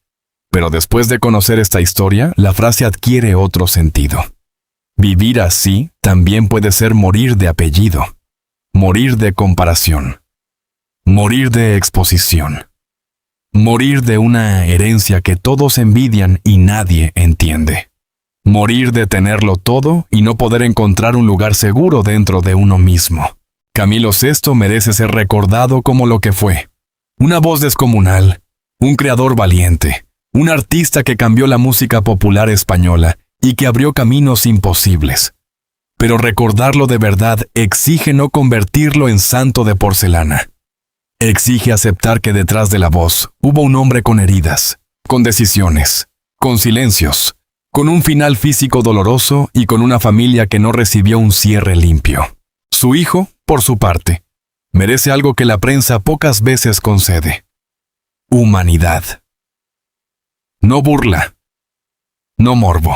Pero después de conocer esta historia, la frase adquiere otro sentido. Vivir así también puede ser morir de apellido, morir de comparación, morir de exposición, morir de una herencia que todos envidian y nadie entiende. Morir de tenerlo todo y no poder encontrar un lugar seguro dentro de uno mismo. Camilo VI merece ser recordado como lo que fue: una voz descomunal, un creador valiente, un artista que cambió la música popular española y que abrió caminos imposibles. Pero recordarlo de verdad exige no convertirlo en santo de porcelana. Exige aceptar que detrás de la voz hubo un hombre con heridas, con decisiones, con silencios, con un final físico doloroso y con una familia que no recibió un cierre limpio. Su hijo, por su parte, merece algo que la prensa pocas veces concede: humanidad. No burla, no morbo,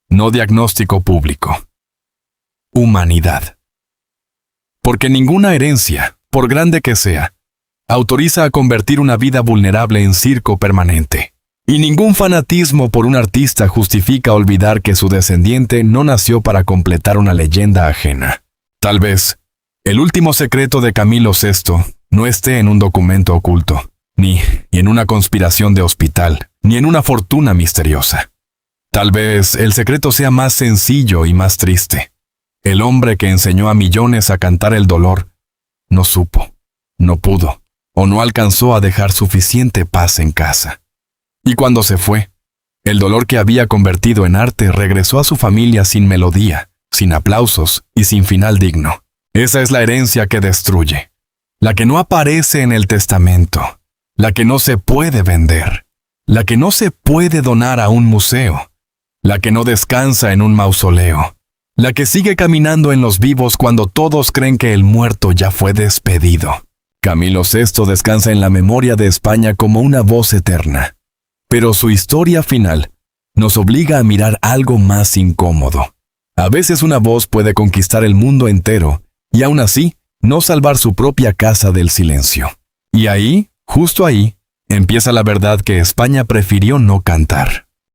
no diagnóstico público. Humanidad. Porque ninguna herencia, por grande que sea, autoriza a convertir una vida vulnerable en circo permanente. Y ningún fanatismo por un artista justifica olvidar que su descendiente no nació para completar una leyenda ajena. Tal vez, el último secreto de Camilo VI no esté en un documento oculto, ni en una conspiración de hospital, ni en una fortuna misteriosa. Tal vez el secreto sea más sencillo y más triste. El hombre que enseñó a millones a cantar el dolor no supo, no pudo, o no alcanzó a dejar suficiente paz en casa. Y cuando se fue, el dolor que había convertido en arte regresó a su familia sin melodía, sin aplausos y sin final digno. Esa es la herencia que destruye, la que no aparece en el testamento, la que no se puede vender, la que no se puede donar a un museo, la que no descansa en un mausoleo, la que sigue caminando en los vivos cuando todos creen que el muerto ya fue despedido. Camilo VI descansa en la memoria de España como una voz eterna. Pero su historia final nos obliga a mirar algo más incómodo. A veces una voz puede conquistar el mundo entero y aún así no salvar su propia casa del silencio. Y ahí, justo ahí, empieza la verdad que España prefirió no cantar.